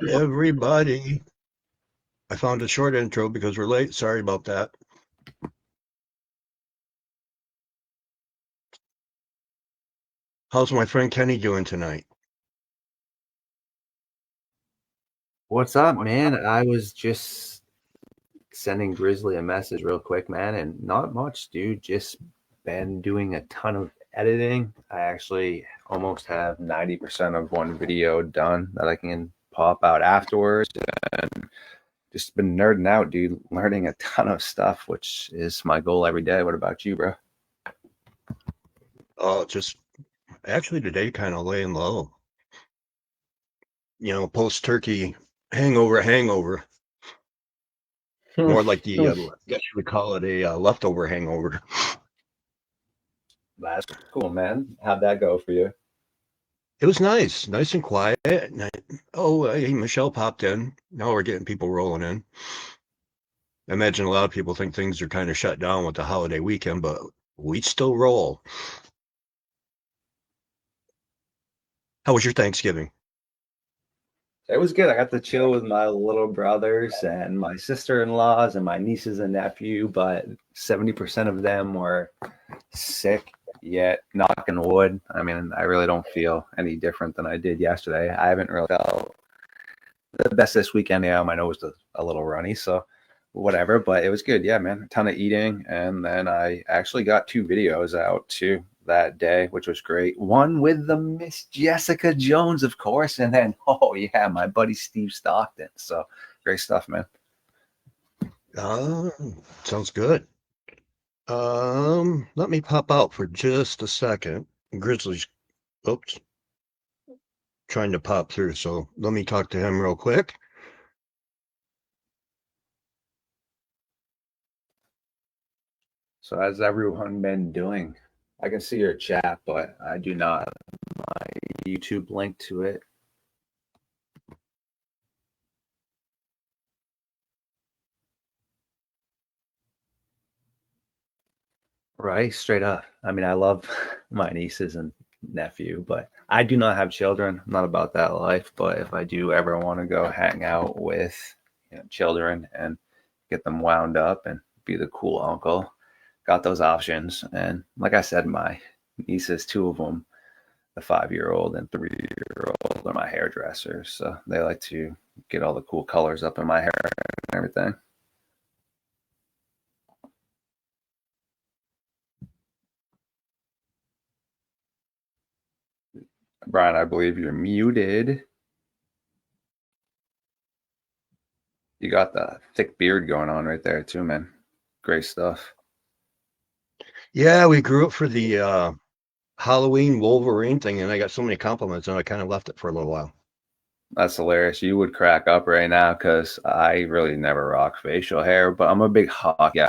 Hello, everybody. I found a short intro because we're late. Sorry about that. How's my friend Kenny doing tonight? What's up, man? I was just sending Grizzly a message real quick, man, and not much, dude. Just been doing a ton of editing. I actually almost have 90% of one video done that I can pop out afterwards. And just been nerding out, dude, learning a ton of stuff, which is my goal every day. What about you, bro? Oh, just actually today kind of laying low. Post-turkey hangover. More like the, I guess you would call it a leftover hangover. That's cool, man. How'd that go for you? It was nice and quiet. Hey, Michelle popped in. Now we're getting people rolling in. I imagine a lot of people think things are kind of shut down with the holiday weekend, but we still roll. How was your Thanksgiving? It was good. I got to chill with my little brothers and my sister-in-laws and my nieces and nephew, but 70% of them were sick, yet knocking wood. I mean, I really don't feel any different than I did yesterday. I haven't really felt the best this weekend. Yeah, my nose was a little runny, so whatever, but it was good. Yeah, man, a ton of eating. And then I actually got two videos out too that day, which was great. One with the Miss Jessica Jones, of course, and then oh yeah, my buddy Steve Stockton. So great stuff, man. Uh, Sounds good. Let me pop out for just a second. Grizzly's, oops, trying to pop through, so let me talk to him real quick. So how's everyone been doing? I can see your chat, but I do not have my YouTube link to it. Right, straight up. I mean, I love my nieces and nephew, but I do not have children. I'm not about that life. But if I do ever want to go hang out with, children and get them wound up and be the cool uncle, got those options. And like I said, my nieces, two of them, the 5-year old and 3-year old, are my hairdressers. So they like to get all the cool colors up in my hair and everything. Brian, I believe you're muted. You got the thick beard going on right there too, man. Great stuff. Yeah, we grew up for the Halloween Wolverine thing, and I got so many compliments, and I kind of left it for a little while. That's hilarious. You would crack up right now because I really never rock facial hair, but I'm a big hockey guy.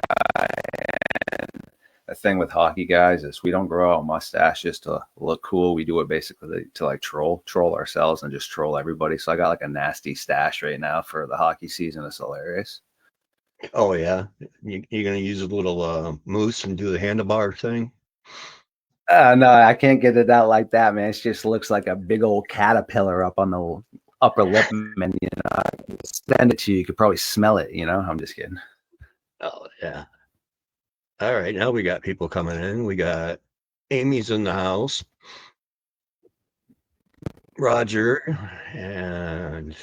And the thing with hockey guys is we don't grow out mustaches to look cool. We do it basically to like troll ourselves and just troll everybody. So I got like a nasty stash right now for the hockey season. It's hilarious. Oh yeah, you're gonna use a little mousse and do the handlebar thing. No, I can't get it out like that, man. It just looks like a big old caterpillar up on the upper lip, and I send it to you. You could probably smell it. I'm just kidding. Oh yeah. All right, now we got people coming in. We got Amy's in the house, Roger, and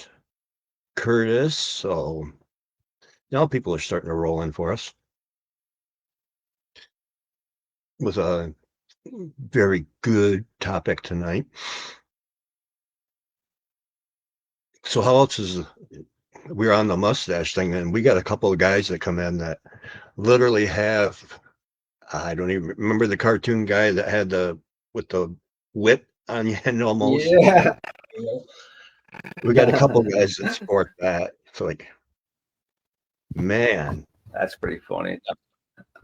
Curtis. So now people are starting to roll in for us with a very good topic tonight. So how else is we're on the mustache thing, and we got a couple of guys that come in that literally have I don't even remember the cartoon guy that had the with the whip on the end almost. Yeah. We got a couple guys that sport that. It's like, man, That's pretty funny.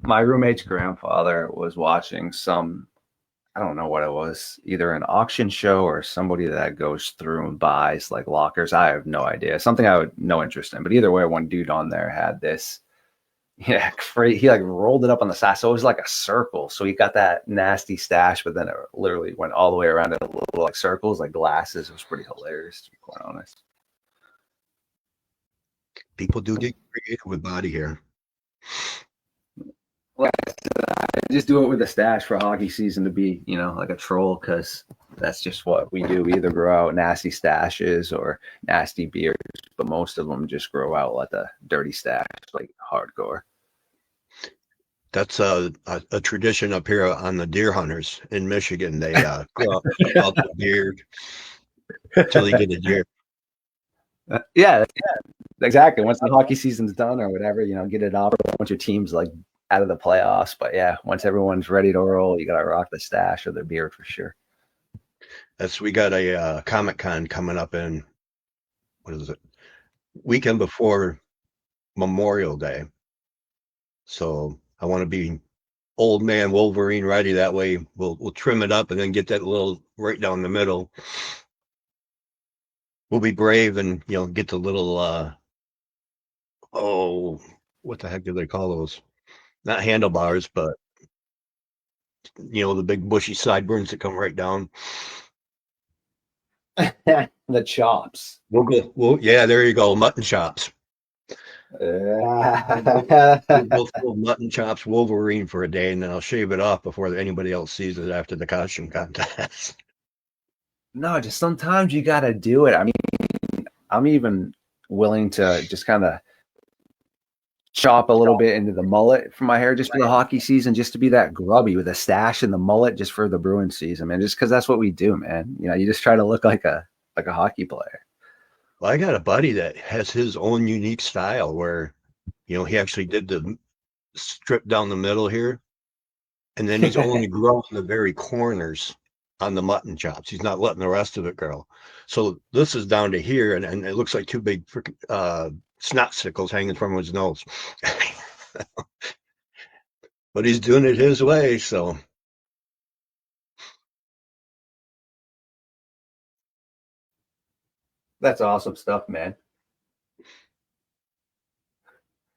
My roommate's grandfather was watching some, I don't know what it was, either an auction show or somebody that goes through and buys like lockers. I have no idea. Something I would no interest in. But either way, one dude on there had this. Yeah, he like rolled it up on the side, so it was like a circle. So he got that nasty stash, but then it literally went all the way around in little like circles, like glasses. It was pretty hilarious, to be quite honest. People do get creative with body hair. Like I just do it with a stash for hockey season to be, like a troll, because that's just what we do. We either grow out nasty stashes or nasty beards, but most of them just grow out like the dirty stash, like hardcore. That's a tradition up here on the deer hunters in Michigan. They grow out the beard till they get a deer. Yeah, exactly. Once the hockey season's done or whatever, get it off once your team's like out of the playoffs. But yeah, once everyone's ready to roll, you gotta rock the stash or the beard for sure. We got a Comic Con coming up in, what is it? Weekend before Memorial Day. So I want to be old man Wolverine ready. That way we'll trim it up and then get that little right down the middle. We'll be brave and get the little what the heck do they call those? Not handlebars, but the big bushy sideburns that come right down. The chops. Yeah, there you go, mutton chops. We'll both pull mutton chops Wolverine for a day, and then I'll shave it off before anybody else sees it after the costume contest. No, just sometimes you gotta do it. I mean, I'm even willing to just kind of chop a little bit into the mullet for my hair just for the hockey season, just to be that grubby with a stash in the mullet just for the Bruins season, man. Just because that's what we do, man. You just try to look like a hockey player. Well, I got a buddy that has his own unique style where, he actually did the strip down the middle here, and then he's only growing the very corners on the mutton chops. He's not letting the rest of it grow. So this is down to here, and it looks like two big snot sickles hanging from his nose. But he's doing it his way, so. That's awesome stuff, man.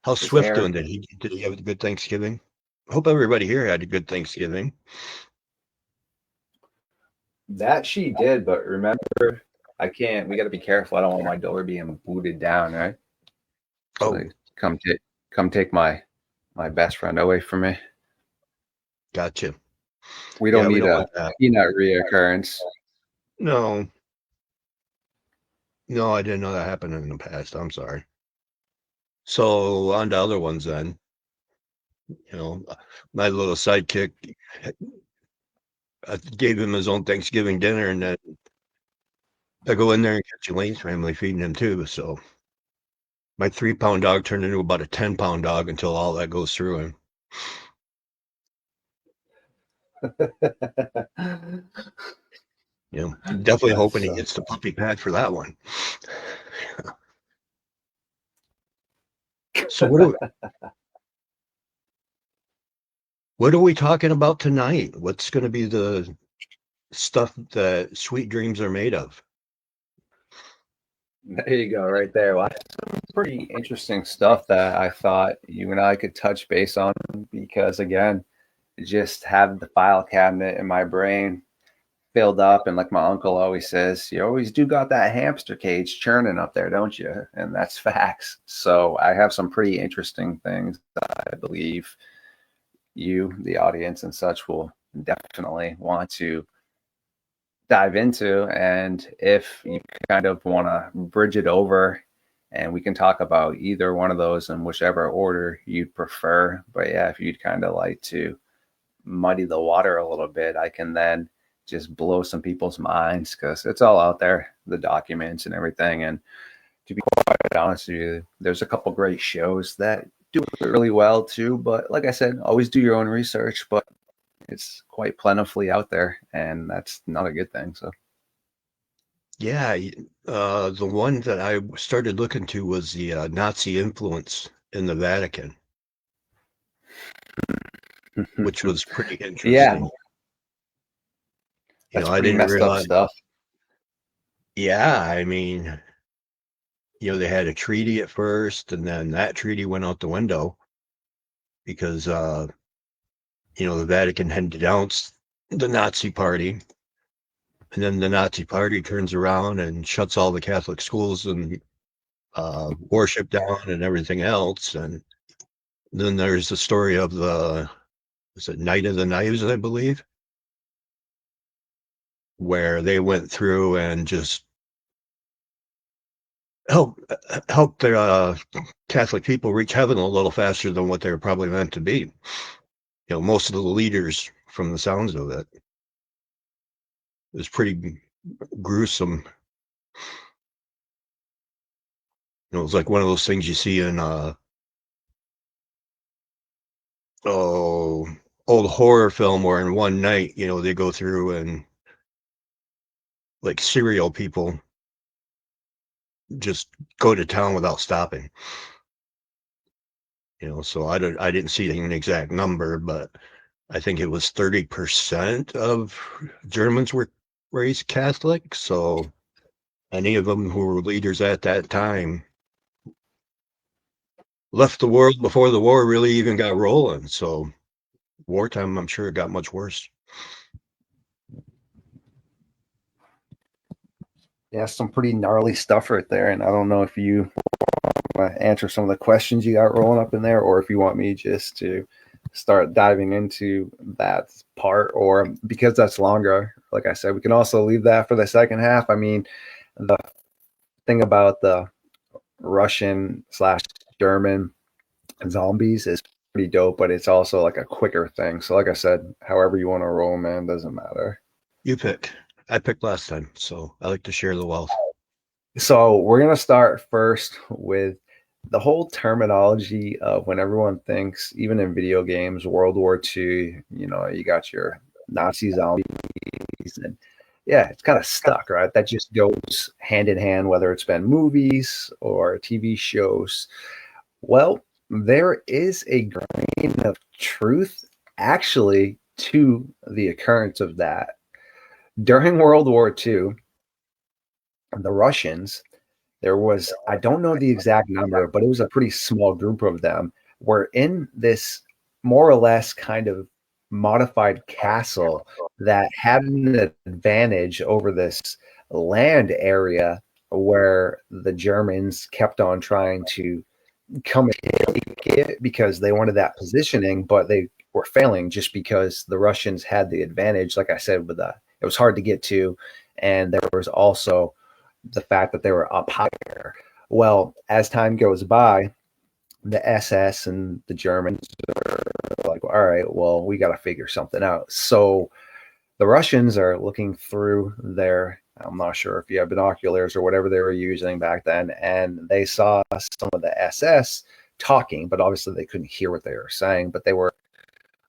How's Swift doing? Did he have a good Thanksgiving? Hope everybody here had a good Thanksgiving. That she did, but remember, we got to be careful. I don't want my door being booted down, right? So come take my best friend away from me. Gotcha. We don't need a peanut reoccurrence. No, I didn't know that happened in the past. I'm sorry. So on to other ones then. My little sidekick, I gave him his own Thanksgiving dinner, and then I go in there and catch Elaine's family feeding him too. So my 3-pound dog turned into about a 10-pound dog until all that goes through him. Definitely hoping he gets the puppy pad for that one. So what are we talking about tonight? What's going to be the stuff that sweet dreams are made of? There you go, right there. Well, some pretty interesting stuff that I thought you and I could touch base on, because again, just have the file cabinet in my brain filled up, and like my uncle always says, you always do got that hamster cage churning up there, don't you? And that's facts. So I have some pretty interesting things that I believe you, the audience and such, will definitely want to dive into. And if you kind of want to bridge it over, and we can talk about either one of those in whichever order you'd prefer. But yeah, if you'd kind of like to muddy the water a little bit, I can then just blow some people's minds, because it's all out there, the documents and everything. And to be quite honest with you, there's a couple great shows that do it really well too. But like I said, always do your own research, but it's quite plentifully out there, and that's not a good thing. So yeah, the one that I started looking to was the Nazi influence in the Vatican, which was pretty interesting. Yeah, that's I didn't realize stuff. Yeah, I mean, they had a treaty at first, and then that treaty went out the window because the Vatican had denounced the Nazi Party, and then the Nazi Party turns around and shuts all the Catholic schools in warship down and everything else. And then there's the story of is it Night of the Knives, I believe, where they went through and just help the Catholic people reach heaven a little faster than what they were probably meant to be. Most of the leaders, from the sounds of it, was pretty gruesome. It was like one of those things you see in old horror film where in one night, they go through and like serial people just go to town without stopping. So I didn't see an exact number, but I think it was 30% of Germans were raised Catholic. So any of them who were leaders at that time left the world before the war really even got rolling. So wartime, I'm sure it got much worse. Yeah, some pretty gnarly stuff right there. And I don't know if you want to answer some of the questions you got rolling up in there, or if you want me just to start diving into that part, or because that's longer, like I said, we can also leave that for the second half. I mean, the thing about the Russian slash German zombies is pretty dope, but it's also like a quicker thing. So, like I said, however you want to roll, man, doesn't matter. You pick. I picked last time, so I like to share the wealth. So we're gonna start first with the whole terminology of when everyone thinks, even in video games, World War II, you got your Nazi zombies, and yeah, it's kind of stuck, right? That just goes hand in hand, whether it's been movies or TV shows. Well, there is a grain of truth actually to the occurrence of that. During World War II, the Russians, there was, I don't know the exact number, but it was a pretty small group of them, were in this more or less kind of modified castle that had an advantage over this land area where the Germans kept on trying to come and take it because they wanted that positioning, but they were failing just because the Russians had the advantage. Like I said, it was hard to get to, and there was also the fact that they were up higher. Well, as time goes by, the SS and the Germans are like, all right, well, we got to figure something out. So the Russians are looking through I'm not sure if you have binoculars or whatever they were using back then, and they saw some of the SS talking, but obviously they couldn't hear what they were saying, but they were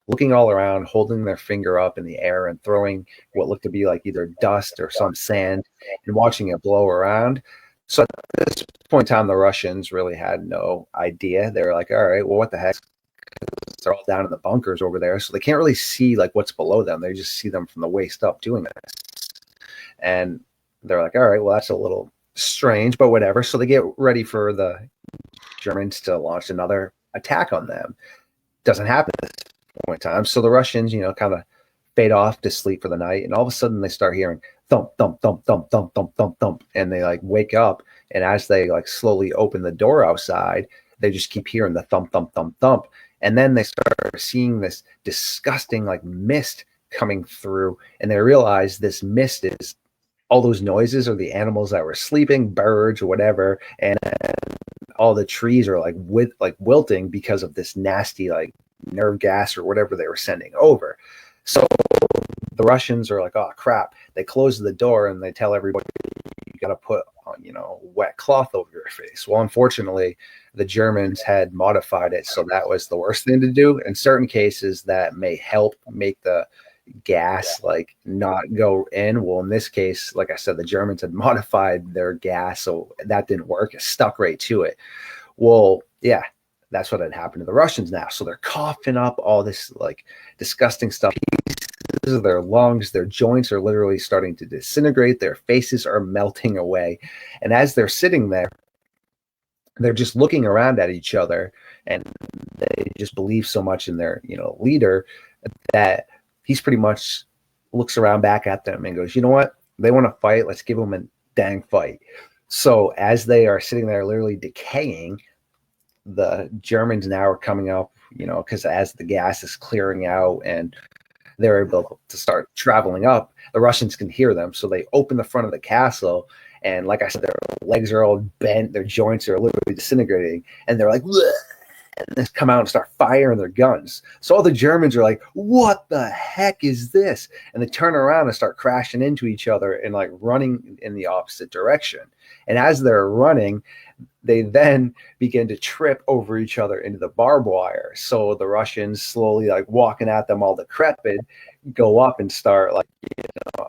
looking all around, holding their finger up in the air and throwing what looked to be like either dust or some sand and watching it blow around. So at this point in time, the Russians really had no idea. They were like, all right, well, what the heck? They're all down in the bunkers over there. So they can't really see like what's below them. They just see them from the waist up doing this. And they're like, all right, well, that's a little strange, but whatever. So they get ready for the Germans to launch another attack on them. Doesn't happen at this point in time. So the Russians, kind of fade off to sleep for the night. And all of a sudden they start hearing thump, thump, thump, thump, thump, thump, thump, thump. And they like wake up. And as they like slowly open the door outside, they just keep hearing the thump, thump, thump, thump. And then they start seeing this disgusting like mist coming through. And they realize this mist is all those noises are the animals that were sleeping, birds or whatever. And all the trees are like wilting because of this nasty like nerve gas or whatever they were sending over. So the Russians are like, oh crap. They close the door and they tell everybody, you got to put on, wet cloth over your face. Well, unfortunately, the Germans had modified it, so that was the worst thing to do. In certain cases, that may help make the gas like not go in. Well, in this case, like I said, the Germans had modified their gas, so that didn't work. It stuck right to it. Well, yeah, that's what had happened to the Russians now. So they're coughing up all this like disgusting stuff. Pieces of their lungs, their joints are literally starting to disintegrate. Their faces are melting away. And as they're sitting there, they're just looking around at each other, and they just believe so much in their, leader that he's pretty much looks around back at them and goes, you know what? They want to fight. Let's give them a dang fight. So as they are sitting there literally decaying, the Germans now are coming up, because as the gas is clearing out and they're able to start traveling up, the Russians can hear them. So they open the front of the castle. And like I said, their legs are all bent, their joints are literally disintegrating. And they're like, bleh, and they come out and start firing their guns. So all the Germans are like, what the heck is this? And they turn around and start crashing into each other and like running in the opposite direction. And as they're running, they then begin to trip over each other into the barbed wire. So the Russians slowly like walking at them all decrepit go up and start like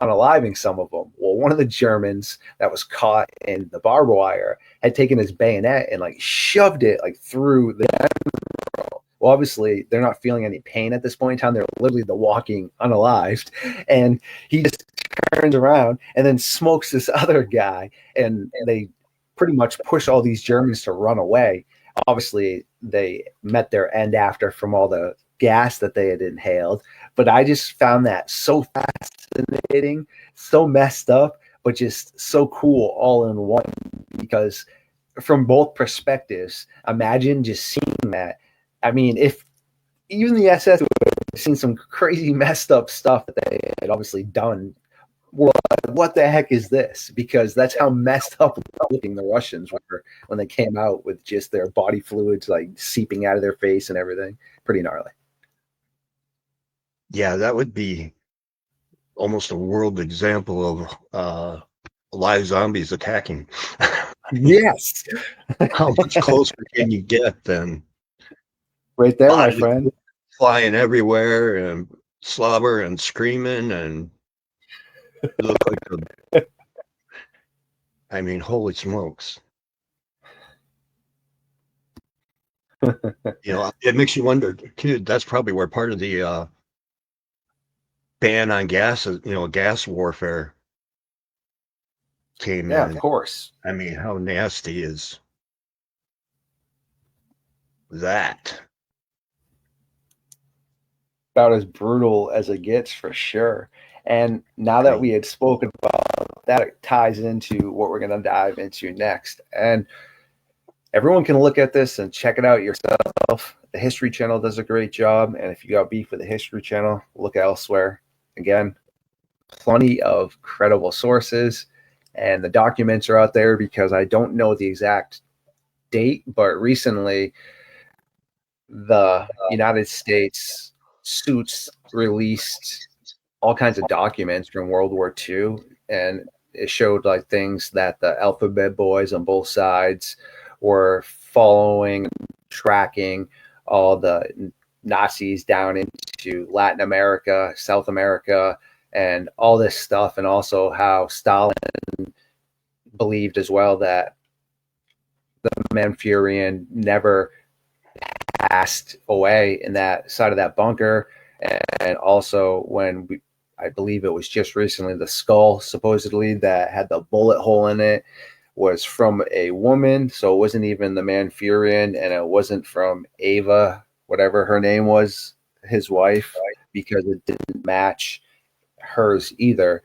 unaliving some of them. Well, one of the Germans that was caught in the barbed wire had taken his bayonet and like shoved it like through the general. Well, obviously they're not feeling any pain at this point in time. They're literally the walking unalived, and he just turns around and then smokes this other guy, and they pretty much push all these Germans to run away. Obviously, they met their end after from all the gas that they had inhaled. But I just found that so fascinating, so messed up, but just so cool all in one. Because from both perspectives, imagine just seeing that. I mean, if even the SS would have seen some crazy messed up stuff that they had obviously done, what the heck is this? Because that's how messed up looking the Russians were when they came out with just their body fluids like seeping out of their face and everything. Pretty gnarly. Yeah, that would be almost a world example of live zombies attacking. Yes. How much closer can you get than right there, my friend? Flying everywhere and slobber and screaming and look like I mean, holy smokes. It makes you wonder, too. That's probably where part of the ban on gas, gas warfare came Yeah, in. of course. I mean, how nasty is that? About as brutal as it gets for sure. And now that we had spoken about that, it ties into what we're going to dive into next. And everyone can look at this and check it out yourself. The History Channel does a great job. And if you got beef with the History Channel, look elsewhere. Again, plenty of credible sources. And the documents are out there because I don't know the exact date, but recently the United States suits released all kinds of documents from World War II, and it showed like things that the alphabet boys on both sides were following, tracking all the Nazis down into Latin America, South America, and all this stuff, and also how Stalin believed as well that the Manchurian never passed away in that side of that bunker. And also when I believe it was just recently, the skull supposedly that had the bullet hole in it was from a woman. So it wasn't even the Manchurian, and it wasn't from Ava, whatever her name was, his wife, because it didn't match hers either.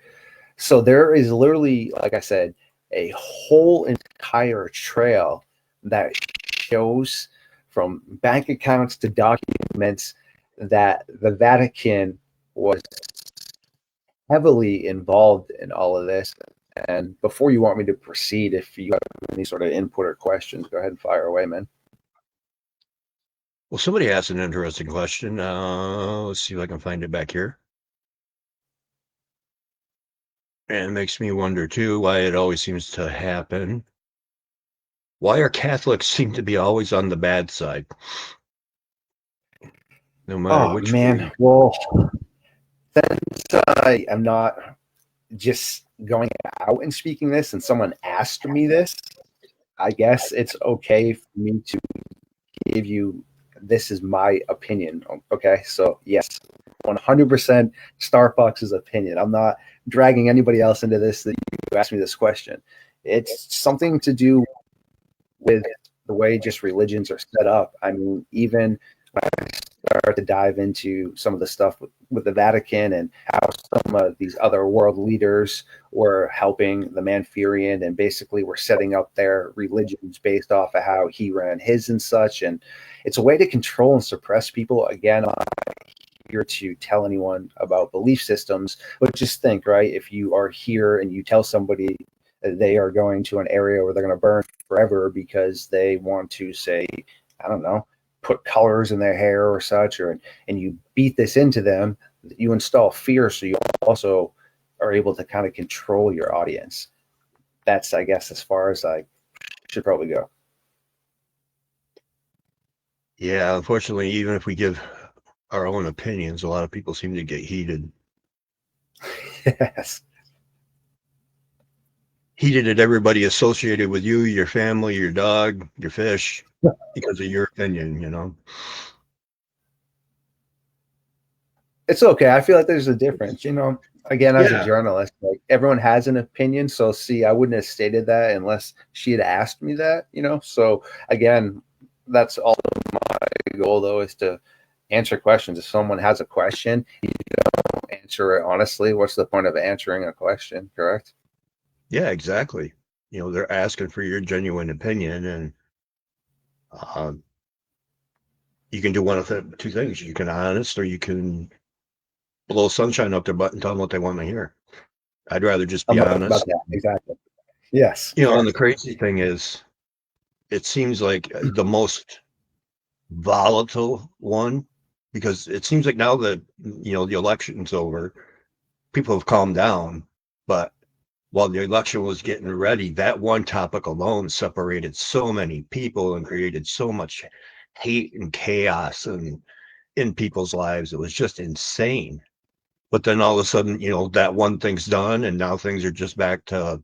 So there is literally, like I said, a whole entire trail that shows from bank accounts to documents that the Vatican was heavily involved in all of this. And before you want me to proceed, if you have any sort of input or questions, go ahead and fire away, man. Well, somebody asked an interesting question. Let's see if I can find it back here. And it makes me wonder, too, why it always seems to happen. Why are Catholics seem to be always on the bad side? No matter which way. Well, since I am not just going out and speaking this and someone asked me this, I guess it's okay for me to give you, this is my opinion. Okay. So yes, 100% Starbucks' opinion. I'm not dragging anybody else into this that you asked me this question. It's something to do with the way just religions are set up. I mean, even when I start to dive into some of the stuff with the Vatican and how some of these other world leaders were helping the Manchurian and basically were setting up their religions based off of how he ran his and such. And it's a way to control and suppress people. Again, I'm not here to tell anyone about belief systems, but just think, right? If you are here and you tell somebody that they are going to an area where they're going to burn forever because they want to say, I don't know, put colors in their hair or such, or and you beat this into them, you install fear, so you also are able to kind of control your audience. That's, I guess, as far as I should probably go. Yeah, unfortunately, even if we give our own opinions, a lot of people seem to get heated. Yes. Heated at everybody associated with you, your family, your dog, your fish, because of your opinion, you know? It's okay. I feel like there's a difference, you know. Again, as a Yeah. journalist, like everyone has an opinion. So, see, I wouldn't have stated that unless she had asked me that, you know. So, again, that's all my goal, though, is to answer questions. If someone has a question, you don't answer it honestly. What's the point of answering a question? Correct. Yeah, exactly. You know, they're asking for your genuine opinion, and um, you can do one of the two things. You can honest, or you can blow sunshine up their butt and tell them what they want to hear. I'd rather just I'm be about honest. that. Exactly. Yes. You know, and the crazy thing is, it seems like the most volatile one, because it seems like now that, you know, the election's over, people have calmed down. But while the election was getting ready, that one topic alone separated so many people and created so much hate and chaos and in people's lives. It was just insane. But then all of a sudden, you know, that one thing's done, and now things are just back to,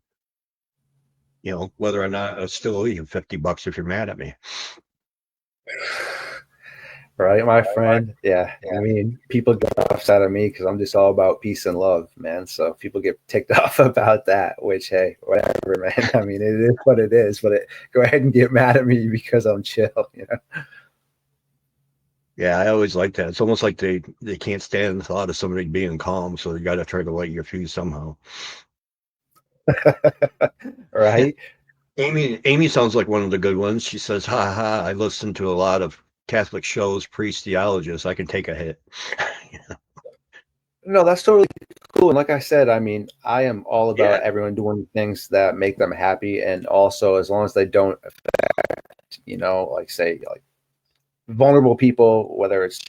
you know, whether or not I still owe you $50 if you're mad at me. Right, my friend. Yeah, I mean, people get upset at me because I'm just all about peace and love, man. So people get ticked off about that, which, hey, whatever, man. I mean, it is what it is. But go ahead and get mad at me because I'm chill. You Yeah, I always like that. It's almost like they can't stand the thought of somebody being calm, so you got to try to light your fuse somehow. know, right? Amy sounds like one of the good ones. She says, "Ha ha! I listen to a lot of Catholic shows, priest theologists. I can take a hit." No, that's totally cool. And like I said, I mean, I am all Yeah, about everyone doing things that make them happy, and also as long as they don't affect, like say like vulnerable people, whether it's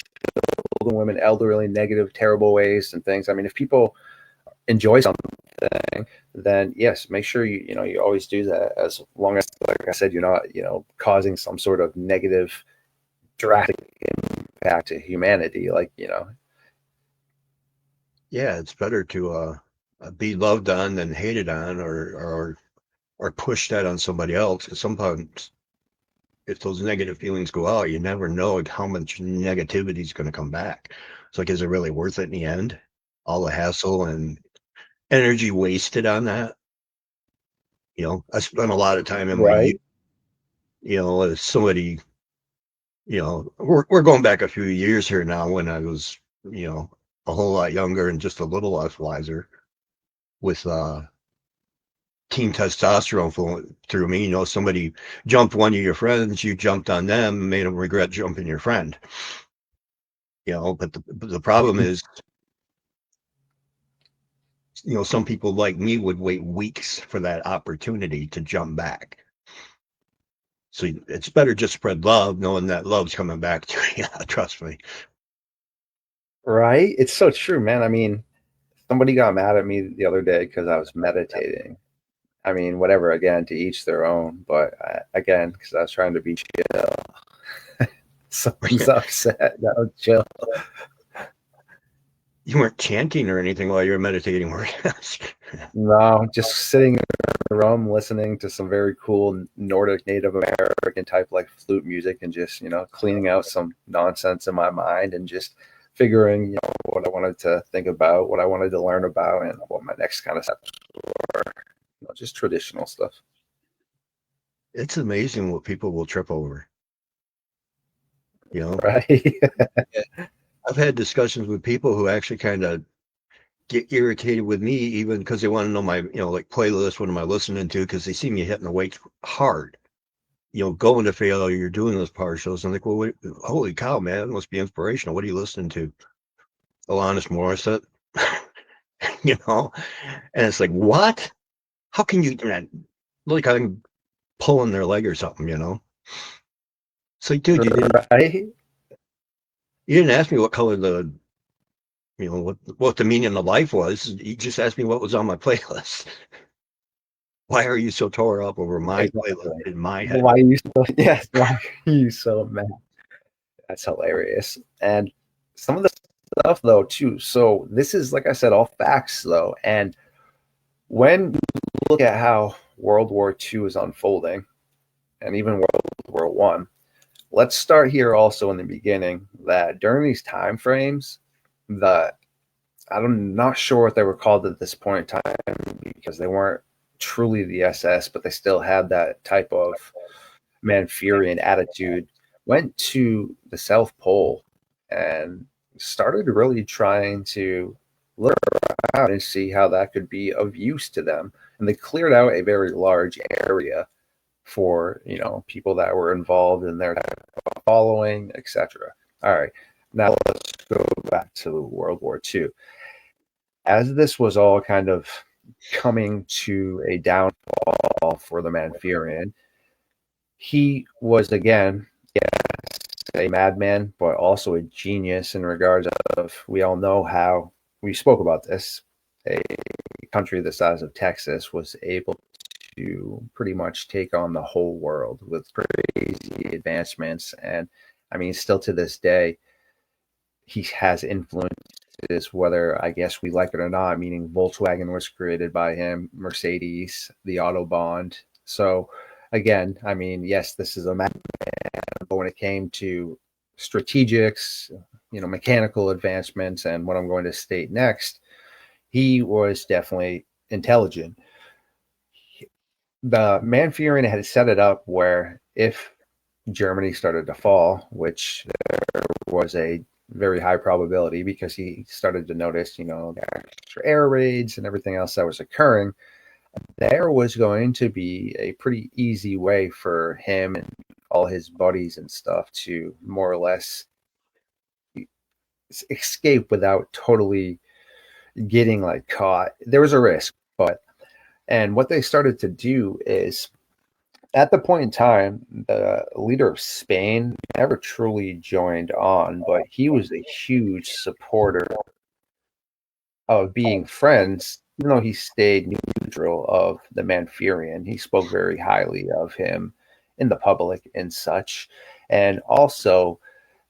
children, women, elderly, negative, terrible ways and things. I mean, if people enjoy something, then yes, make sure you always do that. As long as, like I said, you're not causing some sort of negative, drastic impact to humanity. yeah. It's better to be loved on than hated on, or push that on somebody else. Because sometimes if those negative feelings go out, you never know how much negativity is going to come back. It's like, is it really worth it in the end? All the hassle and energy wasted on that. You know, I spent a lot of time in my youth, Right. you know, as somebody, you know, we're going back a few years here now when I was, you know, a whole lot younger and just a little less wiser with teen testosterone flowing through me. You know, somebody jumped one of your friends, you jumped on them, made them regret jumping your friend. You know, but the problem is, you know, some people like me would wait weeks for that opportunity to jump back. So it's better just spread love, knowing that love's coming back to you. Trust me. Right. It's so true, man. I mean, somebody got mad at me the other day because I was meditating. I mean, whatever. Again, to each their own. But again, because I was trying to be chill, someone's upset. No, chill. You weren't chanting or anything while you were meditating, were you? No, just sitting in a room listening to some very cool Nordic Native American type like flute music and just, cleaning out some nonsense in my mind and just figuring, what I wanted to think about, what I wanted to learn about, and what my next kind of steps were. Just traditional stuff. It's amazing what people will trip over. you know. Right. I've had discussions with people who actually kind of get irritated with me, even because they want to know my, like playlist. What am I listening to? Because they see me hitting the weights hard, going to failure. You're doing those power shows. I'm like, well, holy cow, man, it must be inspirational. What are you listening to? Alanis Morissette, you know? And it's like, what? How can you, like I'm pulling their leg or something? It's like, dude, Right. you didn't ask me what color what the meaning of life was. You just asked me what was on my playlist. Why are you so tore up over my playlist Exactly. in my head? Why are you so, yes, why are you so mad? That's hilarious. And some of the stuff though too. So this is, like I said, all facts though. And when you look at how World War II is unfolding, and even World War One, let's start here also in the beginning. That during these time frames, the I'm not sure what they were called at this point in time because they weren't truly the SS, but they still had that type of Manchurian attitude. Went to the South Pole and started really trying to look around and see how that could be of use to them. And they cleared out a very large area for people that were involved in their following, etc. All right, now let's go back to World War II. As this was all kind of coming to a downfall for the Manchurian, he was again, yes, a madman, but also a genius in regards of, we all know how we spoke about this. A country the size of Texas was able to pretty much take on the whole world with crazy advancements. And I mean, still to this day, he has influences, whether I guess we like it or not, meaning Volkswagen was created by him, Mercedes, the Autobahn. So again, I mean, yes, this is a man, but when it came to strategics, mechanical advancements, and what I'm going to state next, he was definitely intelligent. The Manchurian had set it up where if Germany started to fall, which there was a very high probability because he started to notice, the extra air raids and everything else that was occurring, there was going to be a pretty easy way for him and all his buddies and stuff to more or less escape without totally getting like caught. There was a risk, and what they started to do is, at the point in time, the leader of Spain never truly joined on, but he was a huge supporter of being friends, even though he stayed neutral of the Manchurian. He spoke very highly of him in the public and such. And also,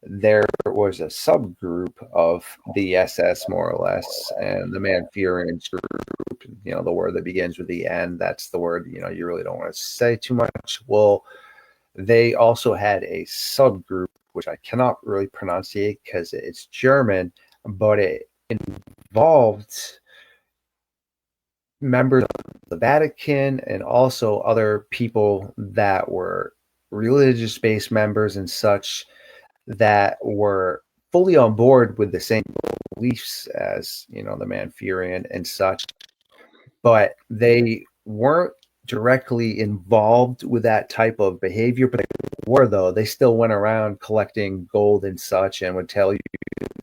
there was a subgroup of the SS, more or less, and the Manchurian group, the word that begins with the N, that's the word, you really don't want to say too much. Well, they also had a subgroup, which I cannot really pronunciate because it's German, but it involved members of the Vatican and also other people that were religious based members and such that were fully on board with the same beliefs as the Manchurian and such, but they weren't directly involved with that type of behavior. But they were, though. They still went around collecting gold and such and would tell you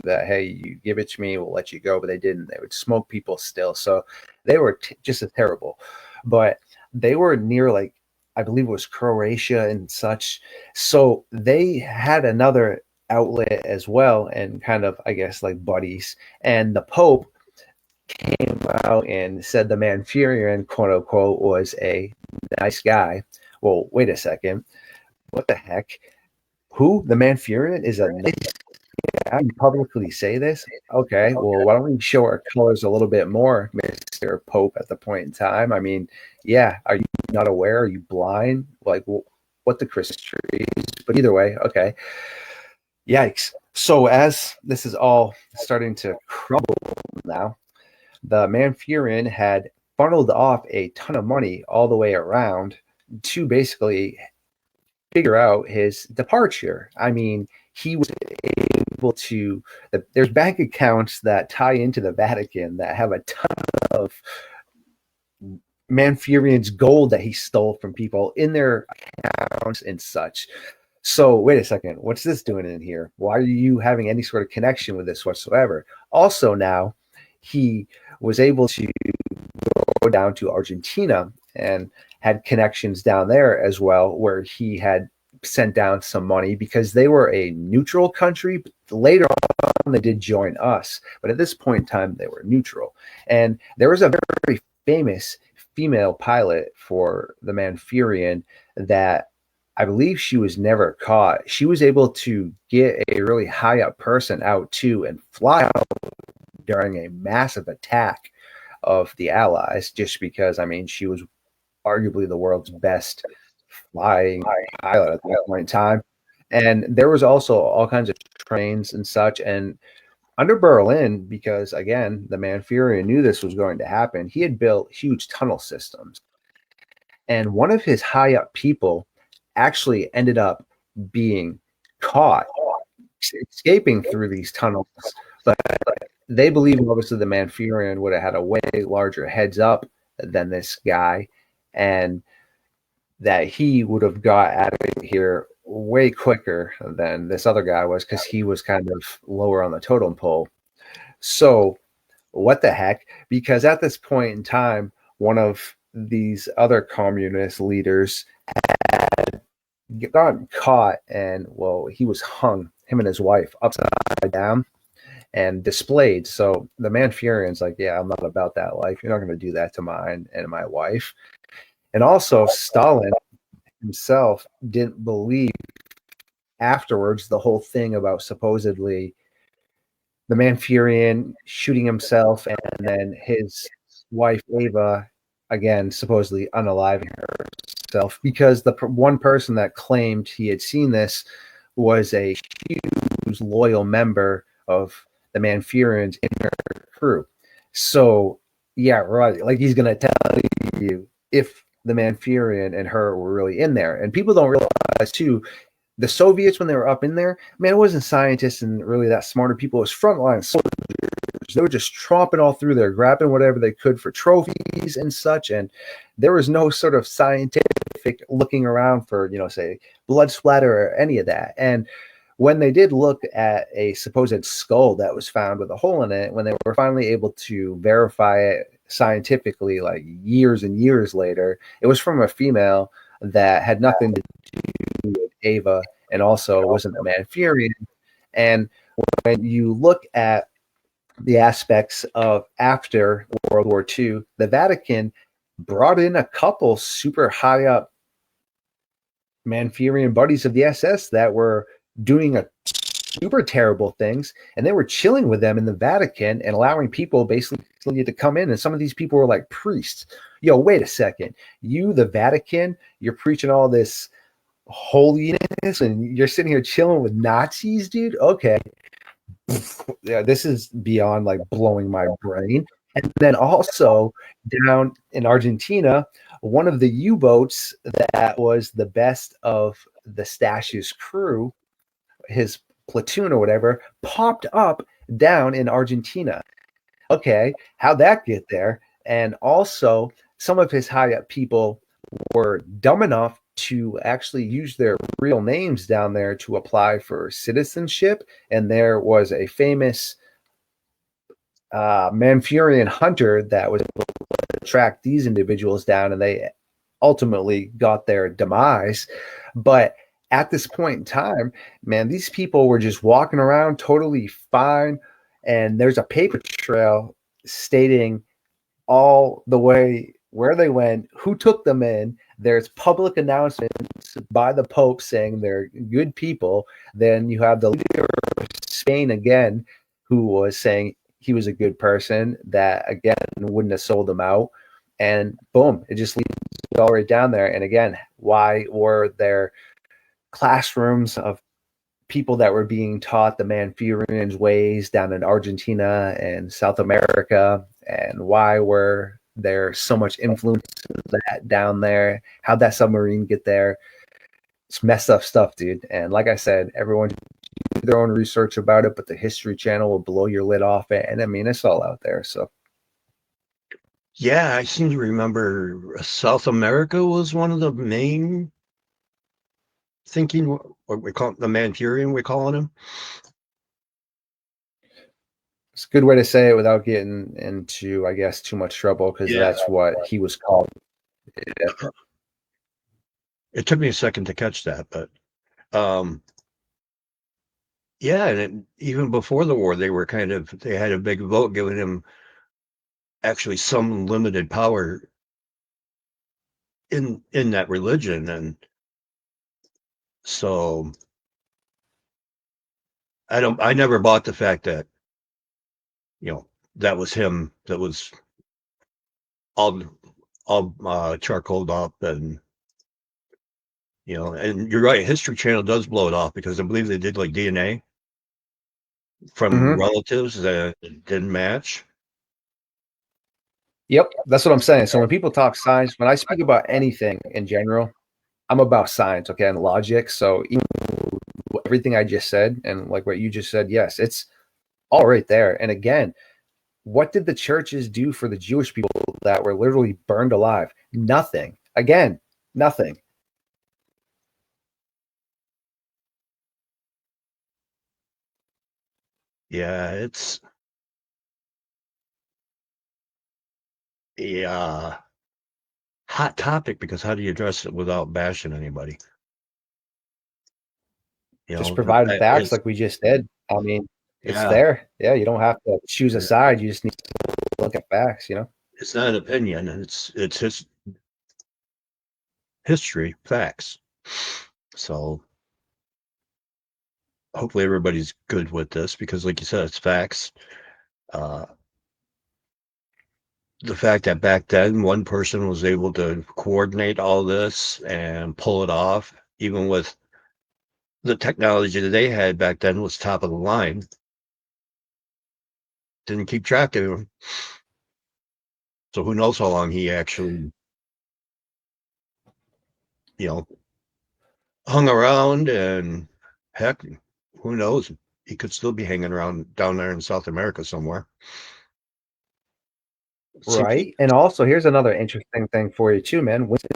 that, hey, you give it to me, we'll let you go. But they didn't. They would smoke people still. So they were just as terrible. But they were near, like, I believe it was Croatia and such. So they had another outlet as well, and kind of, I guess, like buddies. And the Pope came out and said the Manchurian, quote unquote, was a nice guy. Well, wait a second. What the heck? Who? The Manchurian is a nice guy? You publicly say this? Okay, well, why don't we show our colors a little bit more, Mr. Pope, at the point in time? I mean, yeah, are you not aware? Are you blind? Like, what the Christmas trees? But either way, okay. Yikes. So as this is all starting to crumble now, the Manchurian had funneled off a ton of money all the way around to basically figure out his departure. I mean, he was able to. There's bank accounts that tie into the Vatican that have a ton of Manfurian's gold that he stole from people in their accounts and such. So wait a second, what's this doing in here? Why are you having any sort of connection with this whatsoever? Also, now he was able to go down to Argentina and had connections down there as well, where he had sent down some money because they were a neutral country. But later on, they did join us, but at this point in time, they were neutral. And there was a very famous female pilot for the Manfurian that I believe she was never caught. She was able to get a really high up person out too and fly out during a massive attack of the Allies, just because, I mean, she was arguably the world's best flying pilot at that point in time. And there was also all kinds of trains and such. And under Berlin, because again, the Manfurian knew this was going to happen, he had built huge tunnel systems. And one of his high up people actually ended up being caught escaping through these tunnels. But they believe obviously the Manfurian would have had a way larger heads up than this guy, and that he would have got out of here way quicker than this other guy was, because he was kind of lower on the totem pole. So what the heck? Because at this point in time, one of these other communist leaders had gotten caught, and well, he was hung, him and his wife, upside down and displayed. So the Manfurian's like, yeah, I'm not about that life. You're not going to do that to mine and my wife. And also Stalin himself didn't believe afterwards the whole thing about supposedly the Manfurian shooting himself and then his wife Ava again supposedly unaliving herself, because the one person that claimed he had seen this was a huge loyal member of the Manfurian's inner crew. So yeah, right, like he's gonna tell you if the Manfurian and her were really in there. And people don't realize too, the Soviets, when they were up in there, man, it wasn't scientists and really that smarter people. It was frontline soldiers. They were just tromping all through there, grabbing whatever they could for trophies and such. And there was no sort of scientific looking around for, you know, say blood splatter or any of that. And when they did look at a supposed skull that was found with a hole in it, when they were finally able to verify it scientifically, like years and years later, it was from a female that had nothing to do with Ava and also wasn't a Manfurian. And when you look at the aspects of after World War II, the Vatican brought in a couple super high up Manfurian buddies of the SS that were doing a super terrible things, and they were chilling with them in the Vatican and allowing people basically to come in. And some of these people were like priests. Yo, wait a second, you, the Vatican, you're preaching all this holiness and you're sitting here chilling with Nazis, dude? Okay. Yeah, this is beyond like blowing my brain. And then also down in Argentina, one of the U-boats that was the best of the Stash's crew, his platoon or whatever, popped up down in Argentina. Okay, how'd that get there? And also, some of his high up people were dumb enough to actually use their real names down there to apply for citizenship. And there was a famous Manfurian hunter that was able to track these individuals down, and they ultimately got their demise. But at this point in time, man, these people were just walking around totally fine. And there's a paper trail stating all the way where they went, who took them in. There's public announcements by the Pope saying they're good people. Then you have the leader of Spain again, who was saying he was a good person that, again, wouldn't have sold them out. And boom, it just leads all right down there. And again, why were there classrooms of people that were being taught the Manfurian's ways down in Argentina and South America? And why were there so much influence of that down there? How'd that submarine get there? It's messed up stuff, dude. And like I said, everyone their own research about it, but the History Channel will blow your lid off it. And I mean, it's all out there. So Yeah, I seem to remember South America was one of the main thinking, what we call the Manchurian, we're calling him. it's a good way to say it without getting into, I guess, too much trouble, because Yeah. that's what he was called. It took me a second to catch that, but yeah, and even before the war, they had a big vote giving him actually some limited power in that religion, and so I never bought the fact that that was him, that was all charcoaled up, and and you're right, History Channel does blow it off, because I believe they did like DNA from relatives that didn't match. Yep, that's what I'm saying. So when people talk science, when I speak about anything in general, I'm about science, okay, and logic. So even everything I just said and like what you just said, yes, it's all right there. And again, what did the churches do for the Jewish people that were literally burned alive? Nothing. Again, nothing. Yeah, it's a hot topic, because how do you address it without bashing anybody? Just provide facts like we just did. I mean, it's yeah, there. Yeah, you don't have to choose a side. You just need to look at facts, it's not an opinion, it's history, facts. So hopefully everybody's good with this, because like you said, it's facts. Uh, the fact that back then one person was able to coordinate all this and pull it off, even with the technology that they had back then, was top of the line. Didn't keep track of him. So who knows how long he actually, you know, hung around, and heck, who knows? He could still be hanging around down there in South America somewhere. Right. And also, here's another interesting thing for you, too, man. Winston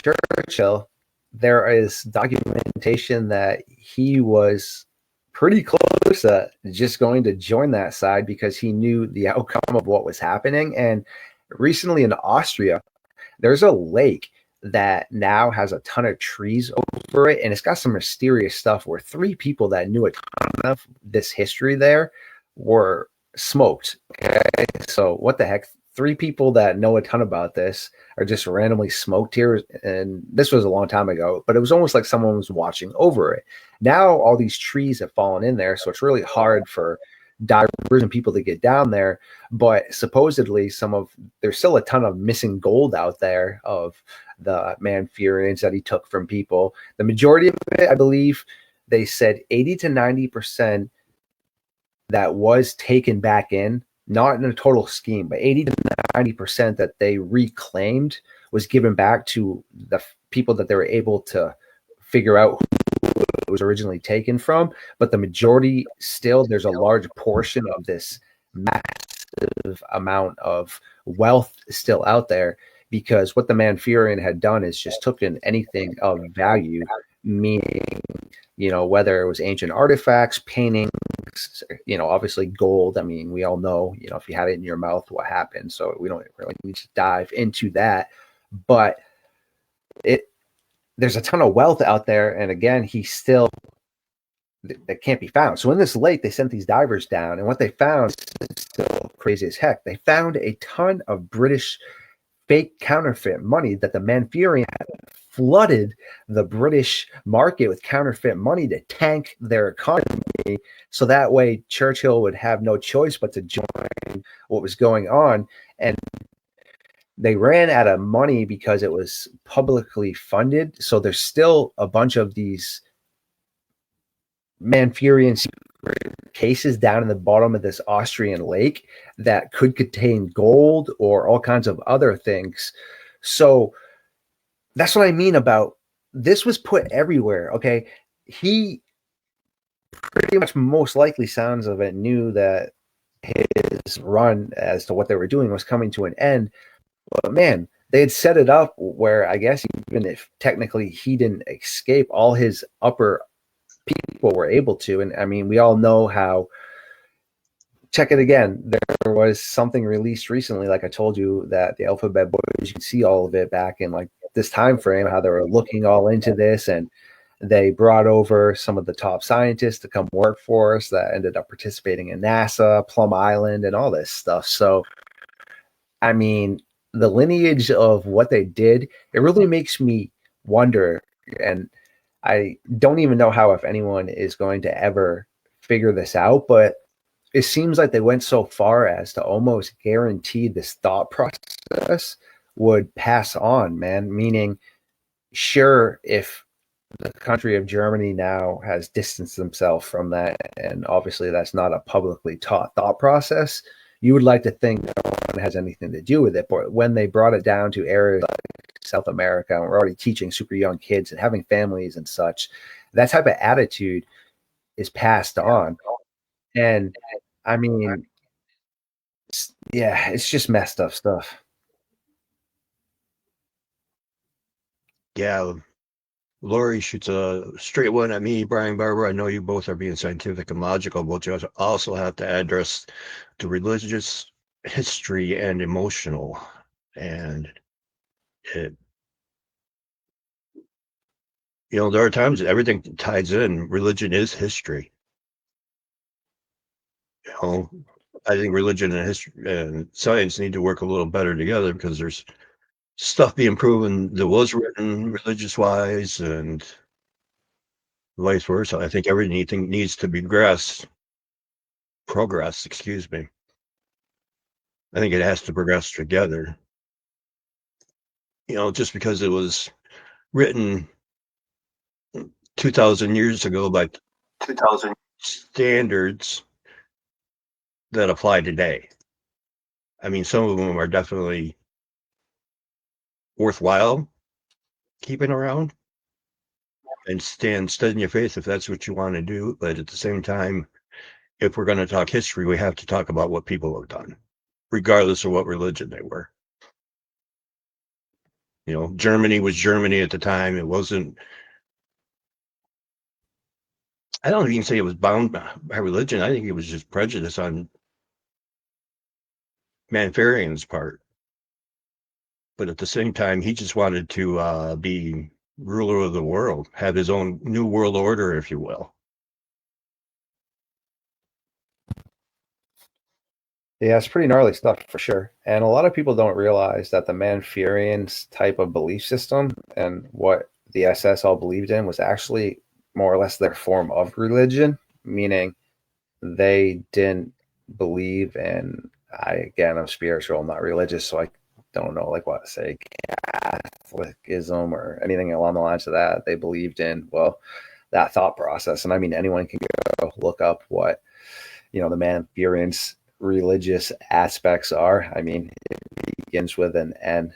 Churchill, there is documentation that he was pretty close to just going to join that side because he knew the outcome of what was happening. And recently in Austria, there's a lake that now has a ton of trees over it, and it's got some mysterious stuff where three people that knew a ton of this history there were smoked. Okay, so what the heck? Three people that know a ton about this are just randomly smoked here, and this was a long time ago, but it was almost like someone was watching over it. Now all these trees have fallen in there, so it's really hard for divers and people to get down there. But supposedly there's still a ton of missing gold out there of the Manfurians that he took from people. The majority of it, I believe, they said 80 to 90% that was taken back in, not in a total scheme, but 80 to 90% that they reclaimed was given back to the people that they were able to figure out who it was originally taken from. But the majority still, there's a large portion of this massive amount of wealth still out there, because what the Manfurian had done is just took in anything of value, meaning, whether it was ancient artifacts, paintings, obviously gold. I mean, we all know, if you had it in your mouth, what happened. So we don't really need to dive into that. But there's a ton of wealth out there. And again, that can't be found. So in this lake, they sent these divers down, and what they found is still crazy as heck. They found a ton of British fake counterfeit money that the Manfurian had flooded the British market with counterfeit money to tank their economy. So that way Churchill would have no choice but to join what was going on. And they ran out of money because it was publicly funded. So there's still a bunch of these Manfurian cases down in the bottom of this Austrian lake that could contain gold or all kinds of other things. So that's what I mean about this was put everywhere. Okay. He pretty much most likely sounds of it knew that his run as to what they were doing was coming to an end. But man, they had set it up where I guess even if technically he didn't escape, all his upper people were able to. And I mean, we all know how. Check it again. There was something released recently, like I told you, that the Alphabet Boys, you can see all of it back in like this time frame, how they were looking all into this, and they brought over some of the top scientists to come work for us that ended up participating in NASA, Plum Island, and all this stuff. So, I mean, the lineage of what they did, it really makes me wonder. And I don't even know how, if anyone is going to ever figure this out, but it seems like they went so far as to almost guarantee this thought process would pass on, man. Meaning, sure, if the country of Germany now has distanced themselves from that, and obviously that's not a publicly taught thought process, you would like to think no one has anything to do with it. But when they brought it down to areas like South America, and we're already teaching super young kids and having families and such, that type of attitude is passed on. And I mean, yeah, it's just messed up stuff. Yeah, Lori shoots a straight one at me, Brian Barber. I know you both are being scientific and logical, but you also have to address the religious history and emotional. And it, there are times that everything ties in. Religion is history. You know, I think religion and history and science need to work a little better together because there's stuff being proven that was written religious wise and vice versa. I think everything needs to be progress, excuse me. I think it has to progress together. Just because it was written 2,000 years ago by 2,000 standards that apply today. I mean, some of them are definitely worthwhile keeping around and stand in your faith if that's what you want to do. But at the same time, if we're going to talk history, we have to talk about what people have done, regardless of what religion they were. Germany was Germany at the time. It wasn't, I don't even say it was bound by religion. I think it was just prejudice on Manfarian's part. But at the same time, he just wanted to be ruler of the world, have his own new world order, if you will. Yeah, it's pretty gnarly stuff for sure. And a lot of people don't realize that the Manfurian's type of belief system and what the SS all believed in was actually more or less their form of religion, meaning they didn't believe in, I'm spiritual, I'm not religious, so I don't know like what to say, Catholicism or anything along the lines of that. They believed in, well, that thought process. And I mean, anyone can go look up what, the Manfurian's religious aspects are. I mean, it begins with an N,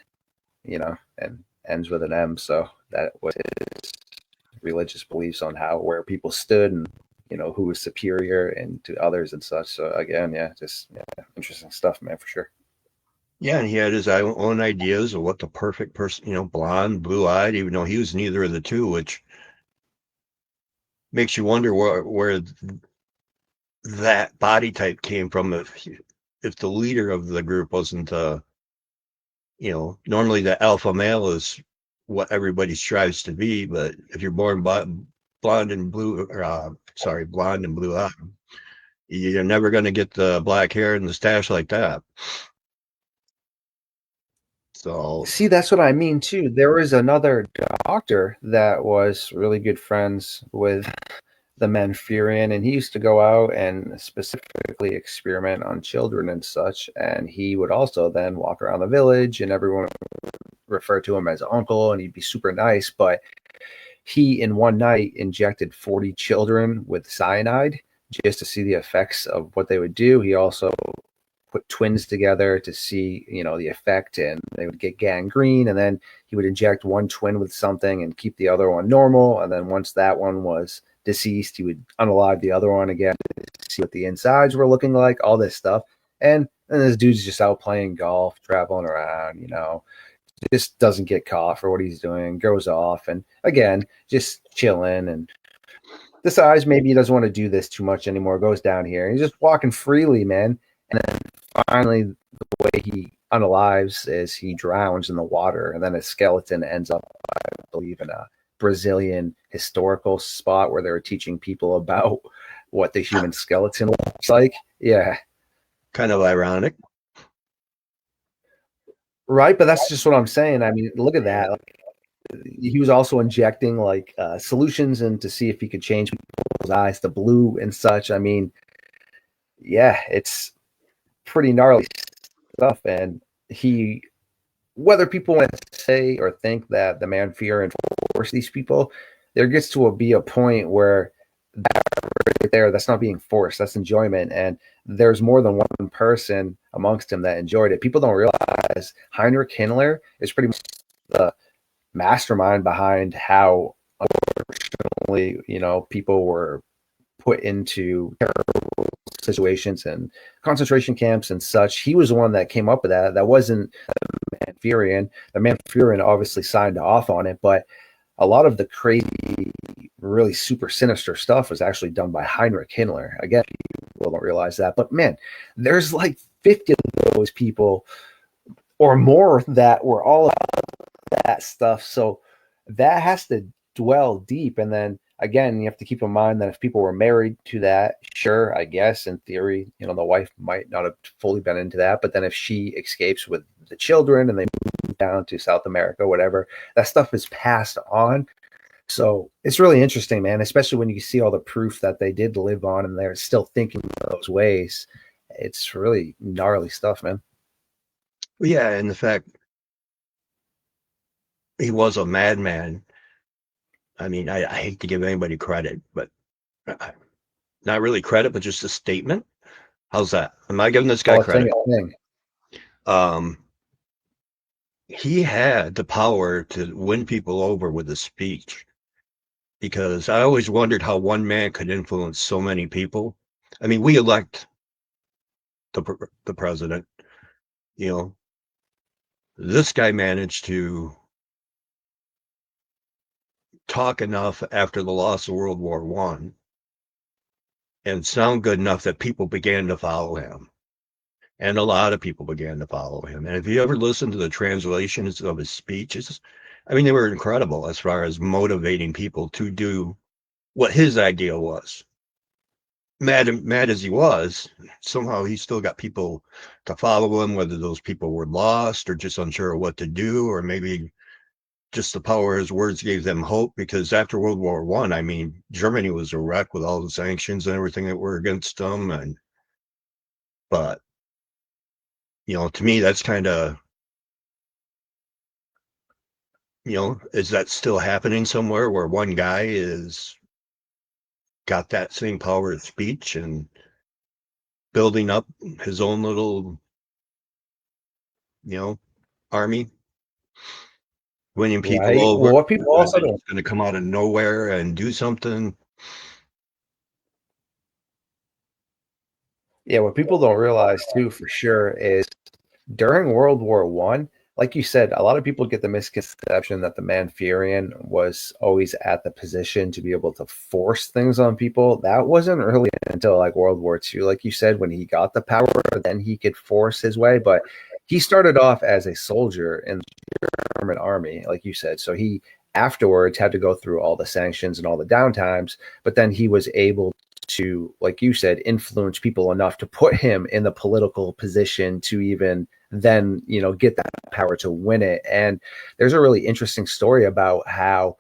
and ends with an M. So that was his religious beliefs on where people stood and who was superior and to others and such. So again, just interesting stuff, man, for sure. Yeah, and he had his own ideas of what the perfect person, blonde, blue-eyed, even though he was neither of the two, which makes you wonder where that body type came from if the leader of the group wasn't normally the alpha male is what everybody strives to be, but if you're born blonde and blue blonde and blue eyed, you're never going to get the black hair and the stash like that. So See, that's what I mean too. There was another doctor that was really good friends with the Manfurian, and he used to go out and specifically experiment on children and such. And he would also then walk around the village, and everyone would refer to him as uncle, and he'd be super nice. But he, in one night, injected 40 children with cyanide just to see the effects of what they would do. He also put twins together to see, the effect, and they would get gangrene, and then he would inject one twin with something and keep the other one normal. And then once that one was deceased, he would unalive the other one again to see what the insides were looking like, all this stuff. And this dude's just out playing golf, traveling around, just doesn't get caught for what he's doing, goes off, and again, just chilling and decides maybe he doesn't want to do this too much anymore, goes down here. He's just walking freely, man. And then finally, the way he unalives is he drowns in the water, and then his skeleton ends up, I believe, in a Brazilian historical spot where they were teaching people about what the human skeleton looks like. Yeah. Kind of ironic. Right, but that's just what I'm saying. I mean, look at that. Like, he was also injecting like solutions and to see if he could change people's eyes to blue and such. I mean, yeah, it's pretty gnarly stuff. And he, whether people want to say or think that the man fear and force these people, there gets to be a point where that right there, that's not being forced, that's enjoyment. And there's more than one person amongst him that enjoyed it. People don't realize Heinrich Himmler is pretty much the mastermind behind how, unfortunately, people were put into terrible situations and concentration camps and such. He was the one that came up with that. That wasn't Manfurian. The Manfurian obviously signed off on it, but a lot of the crazy, really super sinister stuff was actually done by Heinrich Himmler. Again, people don't realize that, but man, there's like 50 of those people or more that were all about that stuff. So that has to dwell deep. And then again, you have to keep in mind that if people were married to that, sure, I guess in theory, the wife might not have fully been into that. But then if she escapes with the children and they move down to South America, whatever, that stuff is passed on. So it's really interesting, man, especially when you see all the proof that they did live on and they're still thinking those ways. It's really gnarly stuff, man. Yeah, and the fact he was a madman. I mean, I hate to give anybody credit, but not really credit, but just a statement. How's that? Am I giving this guy credit? Um, he had the power to win people over with his speech, because I always wondered how one man could influence so many people. I mean, we elect the president. This guy managed to talk enough after the loss of World War One and sound good enough that people began to follow him. And a lot of people began to follow him. And if you ever listen to the translations of his speeches, I mean, they were incredible as far as motivating people to do what his idea was. Mad as he was, somehow he still got people to follow him, whether those people were lost or just unsure of what to do, or maybe just the power of his words gave them hope. Because after World War One, I mean, Germany was a wreck with all the sanctions and everything that were against them. But to me, that's kind of, is that still happening somewhere where one guy is got that same power of speech and building up his own little, army, winning people Right. over, Well, what people also going don't, to come out of nowhere and do something. yeah, what people don't realize too, for sure, is during World War One, like you said, a lot of people get the misconception that the Manfurian was always at the position to be able to force things on people. That wasn't really until like World War II, like you said, when he got the power, then he could force his way. But he started off as a soldier in the German army, like you said. So he afterwards had to go through all the sanctions and all the downtimes, but then he was able to, like you said, influence people enough to put him in the political position to even then, get that power to win it. And there's a really interesting story about how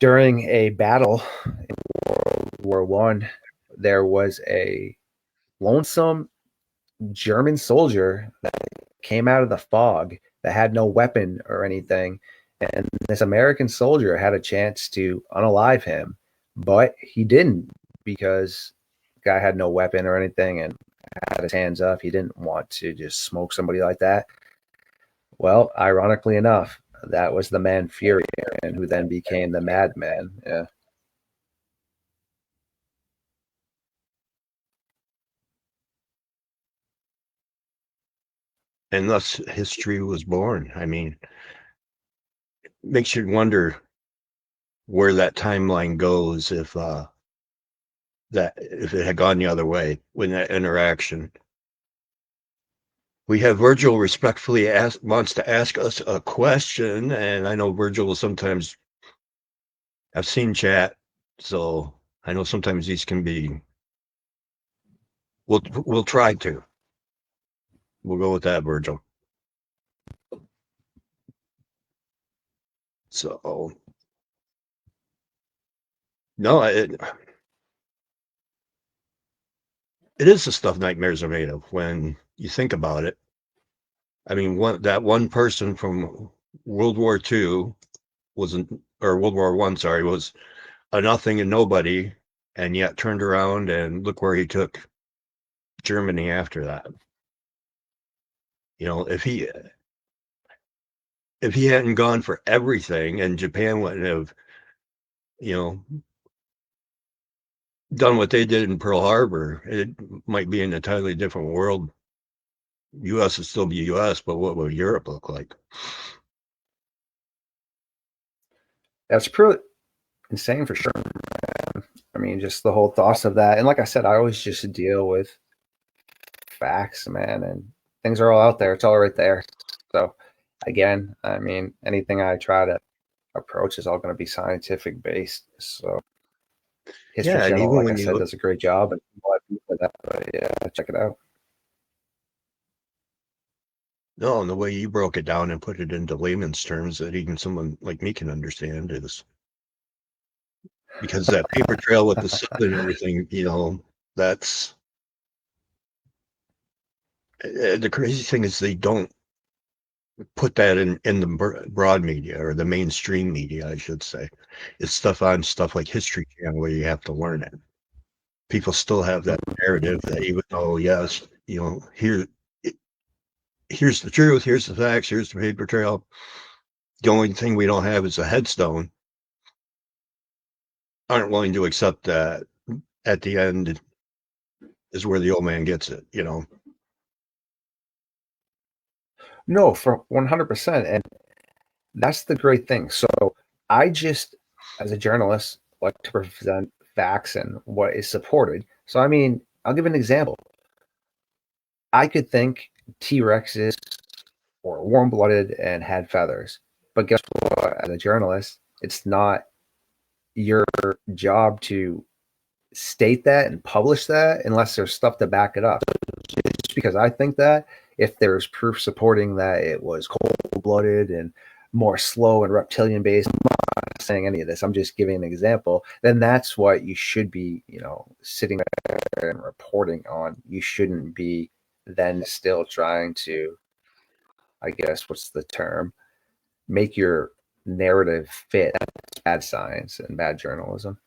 during a battle in World War One, there was a lonesome German soldier that came out of the fog that had no weapon or anything. And this American soldier had a chance to unalive him, but he didn't, because the guy had no weapon or anything and had his hands up. He didn't want to just smoke somebody like that. Well, ironically enough, that was the Manfurian who then became the Madman. Yeah. and thus history was born. I mean, it makes you wonder where that timeline goes if it had gone the other way with that interaction. We have Virgil respectfully wants to ask us a question, and I know Virgil will sometimes. I've seen chat, so I know sometimes these can be. We'll try to. We'll go with that, Virgil. So no, it is the stuff nightmares are made of when you think about it. I mean, that one person from World War II wasn't, or World War One, sorry, was a nothing and nobody, and yet turned around and look where he took Germany after that. You know, if he hadn't gone for everything, and Japan wouldn't have, you know, done what they did in Pearl Harbor, it might be an entirely different world. U.S. would still be U.S., but what would Europe look like? That's pretty insane for sure. I mean, just the whole thoughts of that. And like I said, I always just deal with facts, man, and things are all out there. It's all right there. So again, I mean, anything I try to approach is all going to be scientific based. So History Yeah, and Channel, even like I when you said, look, does a great job. And that, but yeah, check it out. no, and the way you broke it down and put it into layman's terms that even someone like me can understand is because that paper trail with the sun and everything, you know, that's the crazy thing is they don't put that in the broad media or the mainstream media, I should say. It's stuff on stuff like History Channel where you have to learn it. People still have that narrative that even though, yes, you know, here's the truth, here's the facts, here's the paper trail. The only thing we don't have is a headstone. Aren't willing to accept that at the end is where the old man gets it, you know. No, for 100%. And that's the great thing. So I just, as a journalist, like to present facts and what is supported. So, I mean, I'll give an example. I could think T Rexes were warm blooded and had feathers. But guess what? As a journalist, it's not your job to state that and publish that unless there's stuff to back it up. Just because I think that, if there's proof supporting that it was cold blooded and more slow and reptilian based, I'm not saying any of this. I'm just giving an example. Then that's what you should be, sitting there and reporting on. You shouldn't be then still trying to, I guess, what's the term? Make your narrative fit bad science and bad journalism.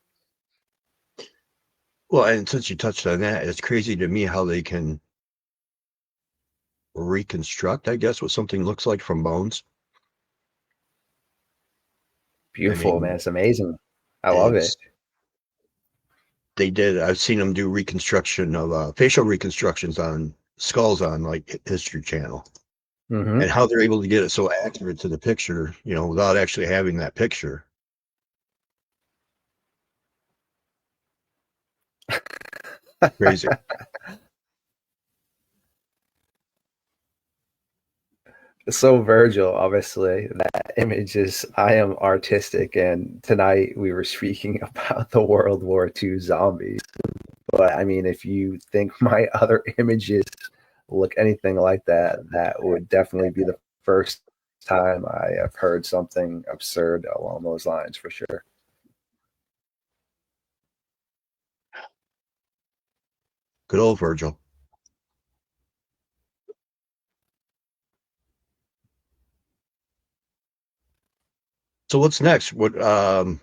Well, and since you touched on that, it's crazy to me how they can reconstruct, I guess, what something looks like from bones. I Beautiful, man. mean, It's amazing. I love it. it's they did. I've seen them do reconstruction of facial reconstructions on skulls on like History Channel, and Mm-hmm. how they're able to get it so accurate to the picture, you know, without actually having that picture. Crazy. So Virgil, obviously, that image is, I am artistic, and tonight we were speaking about the World War II zombies. But I mean, if you think my other images look anything like that, that would definitely be the first time I have heard something absurd along those lines, for sure. Good old Virgil. So what's next? What do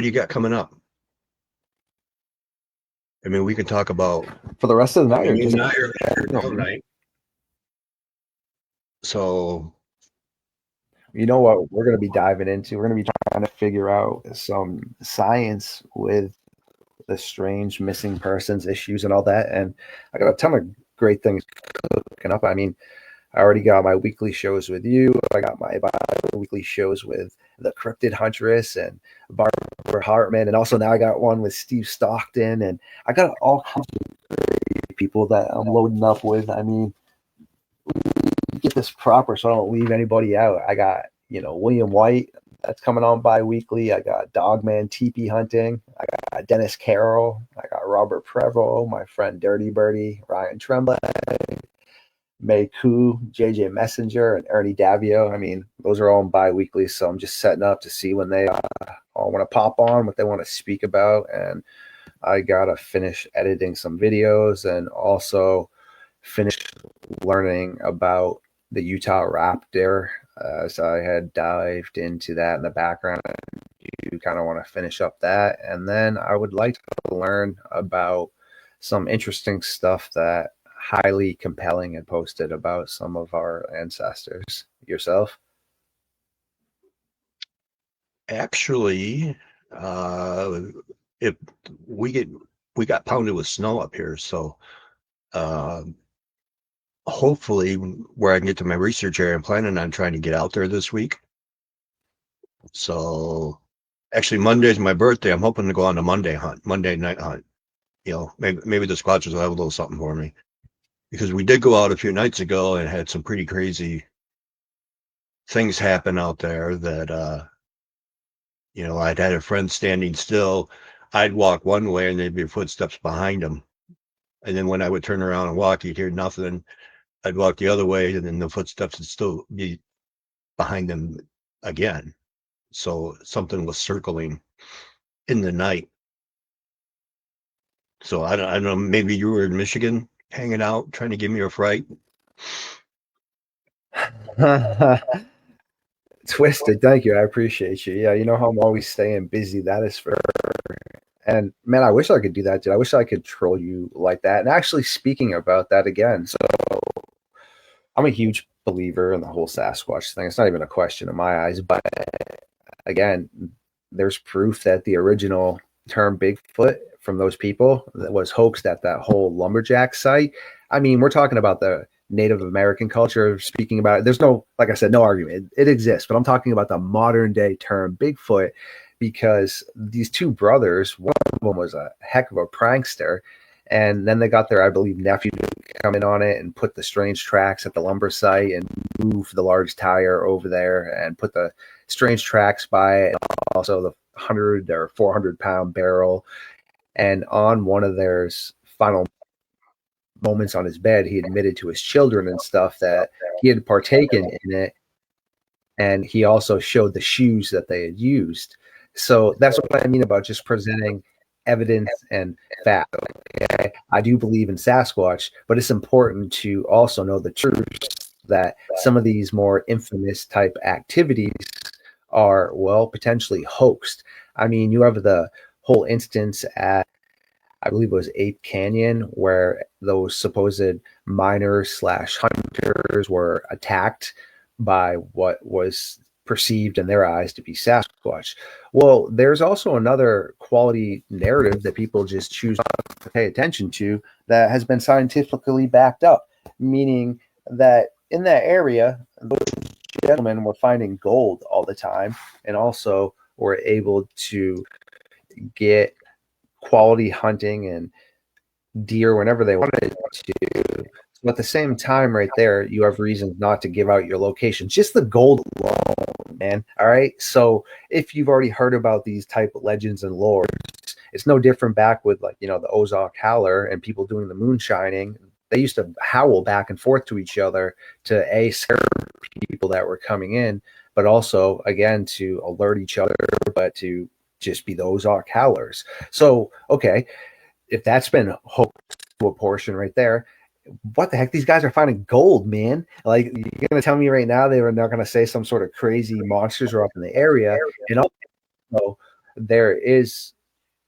you got coming up? I mean, we can talk about. For the rest of the I night, mean, or you just and I are here all night. So you know what we're going to be diving into? We're going to be trying to figure out some science with the strange missing persons issues and all that. And I got a ton of great things cooking up. I mean, I already got my weekly shows with you. I got my weekly shows with the Cryptid Huntress and Barbara Hartman, and also now I got one with Steve Stockton, and I got all kinds of people that I'm loading up with. I mean, get this proper so I don't leave anybody out. I got, William White that's coming on bi-weekly. I got Dogman TP Hunting. I got Dennis Carroll. I got Robert Prevost, my friend Dirty Birdie, Ryan Tremblay, May Koo, JJ Messenger, and Ernie Davio. I mean, those are all on bi-weekly, so I'm just setting up to see when they all want to pop on, what they want to speak about, and I got to finish editing some videos and also finish learning about the Utah Raptor. So I had dived into that in the background. You kind of want to finish up that. And then I would like to learn about some interesting stuff that highly compelling and posted about some of our ancestors. Yourself? Actually, if we got pounded with snow up here, so uh, hopefully where I can get to my research area, I'm planning on trying to get out there this week. So actually Monday's my birthday. I'm hoping to go on a Monday night hunt. Maybe the Squatchers will have a little something for me, because we did go out a few nights ago and had some pretty crazy things happen out there that I'd had a friend standing still. I'd walk one way and there'd be footsteps behind him. And then when I would turn around and walk, you'd hear nothing. I'd walk the other way and then the footsteps would still be behind them again. So something was circling in the night. So I don't know, maybe you were in Michigan hanging out, trying to give me a fright. Twisted, thank you. I appreciate you. Yeah, you know how I'm always staying busy. That is for. And man, I wish I could do that, dude. I wish I could troll you like that. And actually, speaking about that again, so I'm a huge believer in the whole Sasquatch thing. It's not even a question in my eyes. But again, there's proof that the original term Bigfoot from those people that was hoaxed at that whole lumberjack site. I mean, we're talking about the Native American culture, speaking about it. There's no, like I said, no argument. It exists, but I'm talking about the modern day term Bigfoot, because these two brothers, one of them was a heck of a prankster, and then they got their, I believe, nephew to come in on it and put the strange tracks at the lumber site and move the large tire over there and put the strange tracks by it, also the 100 or 400-pound barrel. And on one of their final moments on his bed, he admitted to his children and stuff that he had partaken in it, and he also showed the shoes that they had used. So that's what I mean about just presenting evidence and fact. Okay? I do believe in Sasquatch, but it's important to also know the truth that some of these more infamous type activities are, well, potentially hoaxed. I mean, you have the whole instance at, I believe it was Ape Canyon, where those supposed miners slash hunters were attacked by what was perceived in their eyes to be Sasquatch. Well, there's also another quality narrative that people just choose not to pay attention to that has been scientifically backed up, meaning that in that area, those gentlemen were finding gold all the time, and also were able to get quality hunting and deer whenever they wanted to. So at the same time, right there, you have reasons not to give out your location. Just the gold alone, man. All right. So if you've already heard about these type of legends and lore, it's no different back with, like, the Ozark Howler and people doing the moonshining. They used to howl back and forth to each other to scare people that were coming in, but also, again, to alert each other, but to just be the Ozark Howlers. So, okay, if that's been hooked to a portion right there, what the heck? These guys are finding gold, man. Like, you're going to tell me right now they were not going to say some sort of crazy monsters are up in the area. And also, there is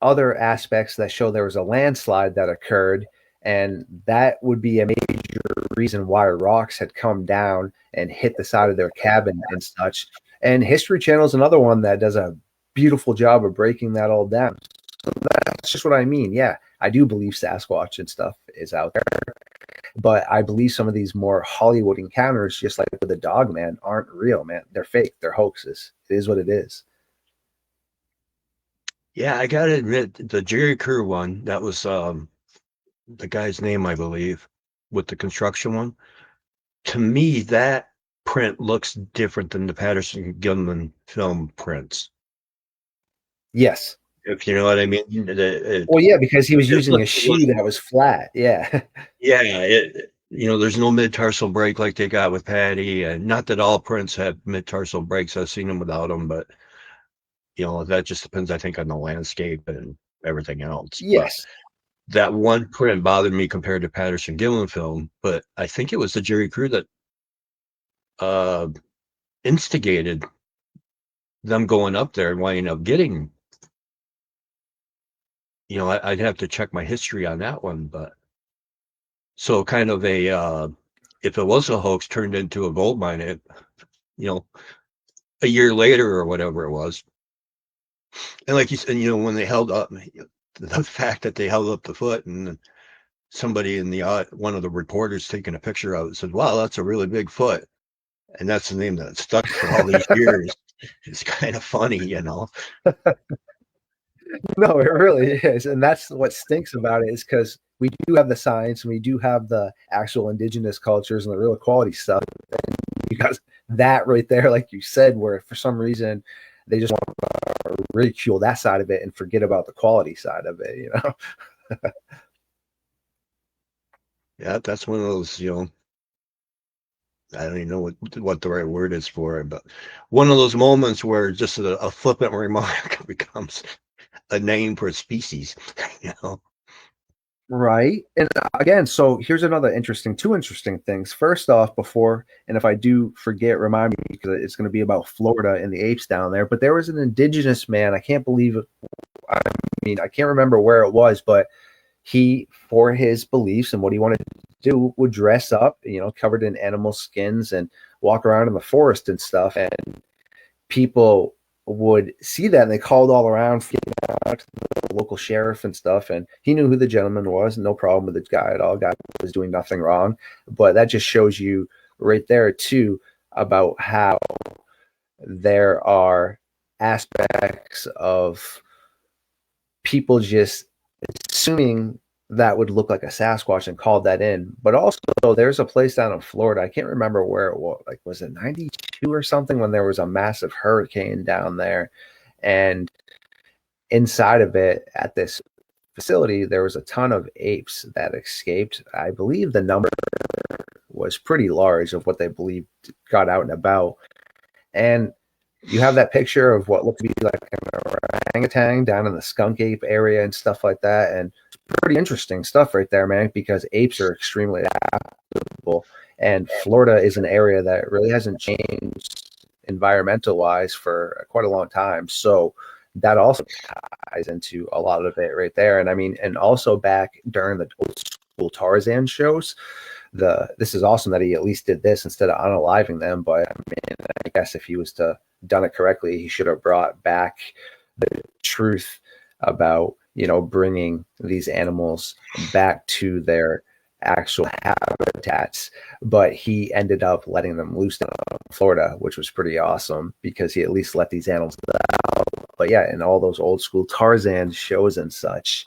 other aspects that show there was a landslide that occurred, and that would be a major reason why rocks had come down and hit the side of their cabin and such. And History Channel is another one that does a beautiful job of breaking that all down. So that's just what I mean. Yeah, I do believe Sasquatch and stuff is out there. But I believe some of these more Hollywood encounters, just like with the dog man, aren't real, man. They're fake. They're hoaxes. It is what it is. Yeah, I gotta admit, the Jerry Kerr one, that was the guy's name, I believe, with the construction one. To me, that print looks different than the Patterson Gilman film prints. Yes. If you know what I mean. It Well, yeah, because he was just using a looks a little, shoe that was flat. Yeah. yeah, there's no mid-tarsal break like they got with Patty, and not that all prints have mid-tarsal breaks. I've seen them without them, but that just depends, I think, on the landscape and everything else. But Yes. that one print bothered me compared to Patterson Gillen film, but I think it was the Jerry Crew that uh, instigated them going up there and winding up getting. I'd have to check my history on that one, but so kind of if it was a hoax turned into a gold mine, you know, a year later or whatever it was. And like you said, when they held up, the fact that they held up the foot and somebody in the one of the reporters taking a picture of it said, "Wow, that's a really big foot," and that's the name that stuck for all these years. It's kind of funny. No, it really is. And that's what stinks about it, is because we do have the science and we do have the actual indigenous cultures and the real quality stuff. And because that right there, like you said, where for some reason they just want to ridicule that side of it and forget about the quality side of it, you know? Yeah, that's one of those. I don't even know what the right word is for it, but one of those moments where just a flippant remark becomes a name for a species. you know. Right. And again, so here's two interesting things. First off, and if I do forget, remind me, because it's going to be about Florida and the apes down there. But there was an indigenous man. I can't believe it. I mean, I can't remember where it was, but he, for his beliefs and what he wanted to do, would dress up, covered in animal skins and walk around in the forest and stuff. And people would see that and they called all around, out to the local sheriff and stuff, and he knew who the gentleman was. No problem with the guy at all. Guy was doing nothing wrong. But that just shows you right there too about how there are aspects of people just assuming that would look like a Sasquatch and called that in. But also, there's a place down in Florida. I can't remember where it was. Like, was it 92 or something, when there was a massive hurricane down there? And inside of it, at this facility, there was a ton of apes that escaped. I believe the number was pretty large of what they believed got out and about. And you have that picture of what looked to be like an orangutan down in the skunk ape area and stuff like that. And it's pretty interesting stuff right there, man, because apes are extremely adaptable. And Florida is an area that really hasn't changed environmental wise for quite a long time. So that also ties into a lot of it right there. And I mean, and also back during the old school Tarzan shows, this is awesome that he at least did this instead of unaliving them. But I mean, I guess if he was to done it correctly, he should have brought back the truth about bringing these animals back to their actual habitats. But he ended up letting them loose down in Florida, which was pretty awesome because he at least let these animals out. But yeah, in all those old school Tarzan shows and such,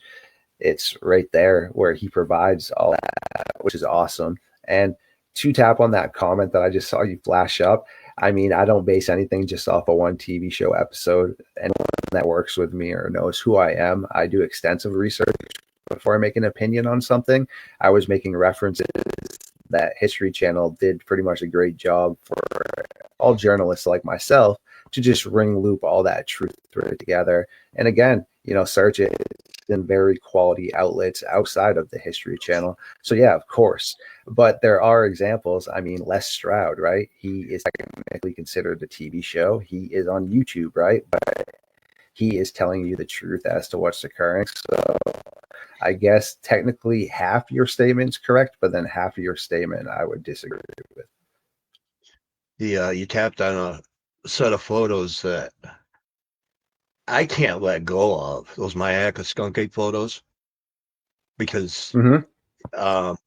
it's right there where he provides all that, which is awesome. And to tap on that comment that I just saw you flash up, I mean, I don't base anything just off of one TV show episode. Anyone that works with me or knows who I am, I do extensive research before I make an opinion on something. I was making references that History Channel did pretty much a great job for all journalists like myself to just ring loop all that truth right together. And again, search it in very quality outlets outside of the History Channel. So yeah, of course. But there are examples. I mean, Les Stroud, right? He is technically considered a TV show. He is on YouTube, right? But he is telling you the truth as to what's occurring. So I guess technically half your statement's correct, but then half of your statement I would disagree with. You tapped on a set of photos that I can't let go of, those Mayaka skunk ape photos, because Mm-hmm. um,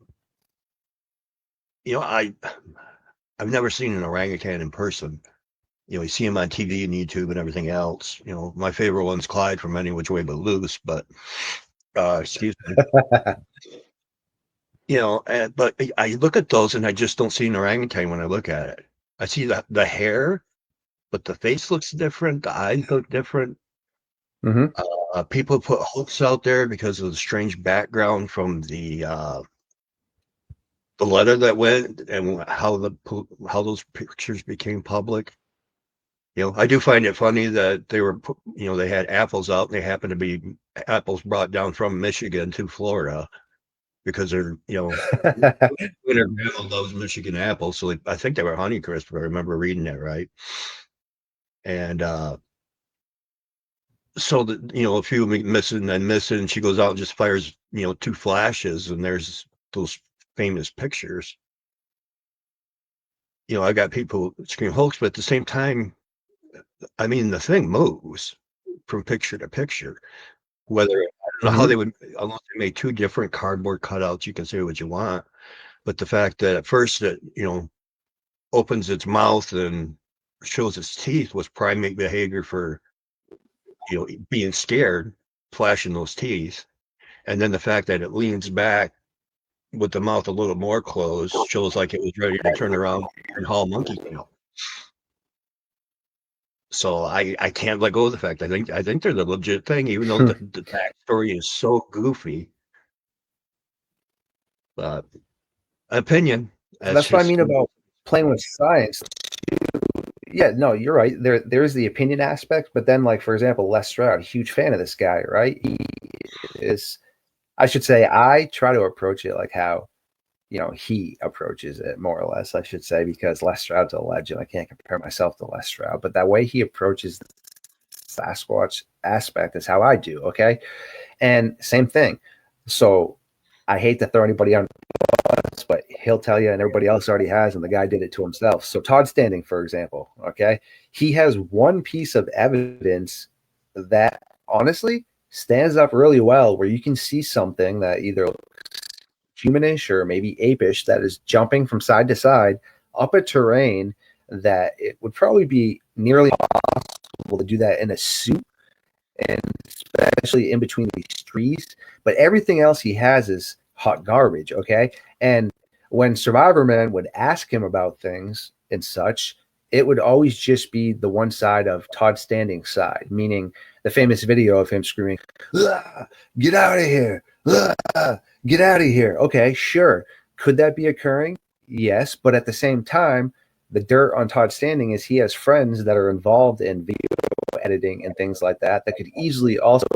you know, I've never seen an orangutan in person. You know, you see him on TV and YouTube and everything else. You know, my favorite one's Clyde from Any Which Way But Loose, but excuse me. You know, but I look at those and I just don't see an orangutan when I look at it. I see the hair, but the face looks different. The eyes look different. Hmm. People put hooks out there because of the strange background from the letter that went and how those pictures became public. You know, I do find it funny that they were, you know, they had apples out and they happened to be apples brought down from Michigan to Florida because they're, you know, winter grandma loves Michigan apples. So I think they were Honeycrisp, if I remember reading it right. And so that, you know, a few missing and missing, she goes out and just fires, you know, two flashes, and there's those famous pictures. You know, I got people scream hoax, but at the same time, I mean, the thing moves from picture to picture. Whether I don't know how Hmm. they would, unless they made two different cardboard cutouts, you can say what you want. But the fact that at first it, you know, opens its mouth and shows its teeth was primate behavior for, you know, being scared, flashing those teeth. And then the fact that it leans back with the mouth a little more closed shows like it was ready to turn around and haul monkey tail. So I can't let go of the fact. I think they're the legit thing, even though the backstory is so goofy. But opinion. So That's that's what I just mean about playing with science. Yeah, no, you're right. There's the opinion aspect, but then like for example, Les Stroud, huge fan of this guy, right? He is I should say I try to approach it like how he approaches it more or less, I should say, because Les Stroud's a legend. I can't compare myself to Les Stroud, but that way he approaches the Sasquatch aspect is how I do. Okay. And same thing. So I hate to throw anybody on, but he'll tell you, and everybody else already has, and the guy did it to himself. So Todd Standing, for example, okay, he has one piece of evidence that honestly stands up really well, where you can see something that either humanish or maybe apish that is jumping from side to side up a terrain that it would probably be nearly impossible to do that in a suit, and especially in between these trees. But everything else he has is hot garbage. Okay. And when Survivor Man would ask him about things and such, it would always just be the one side of Todd Standing's side, meaning the famous video of him screaming, "Ah, get out of here. Ah, get out of here." Okay, sure. Could that be occurring? Yes. But at the same time, the dirt on Todd Standing is he has friends that are involved in video editing and things like that could easily also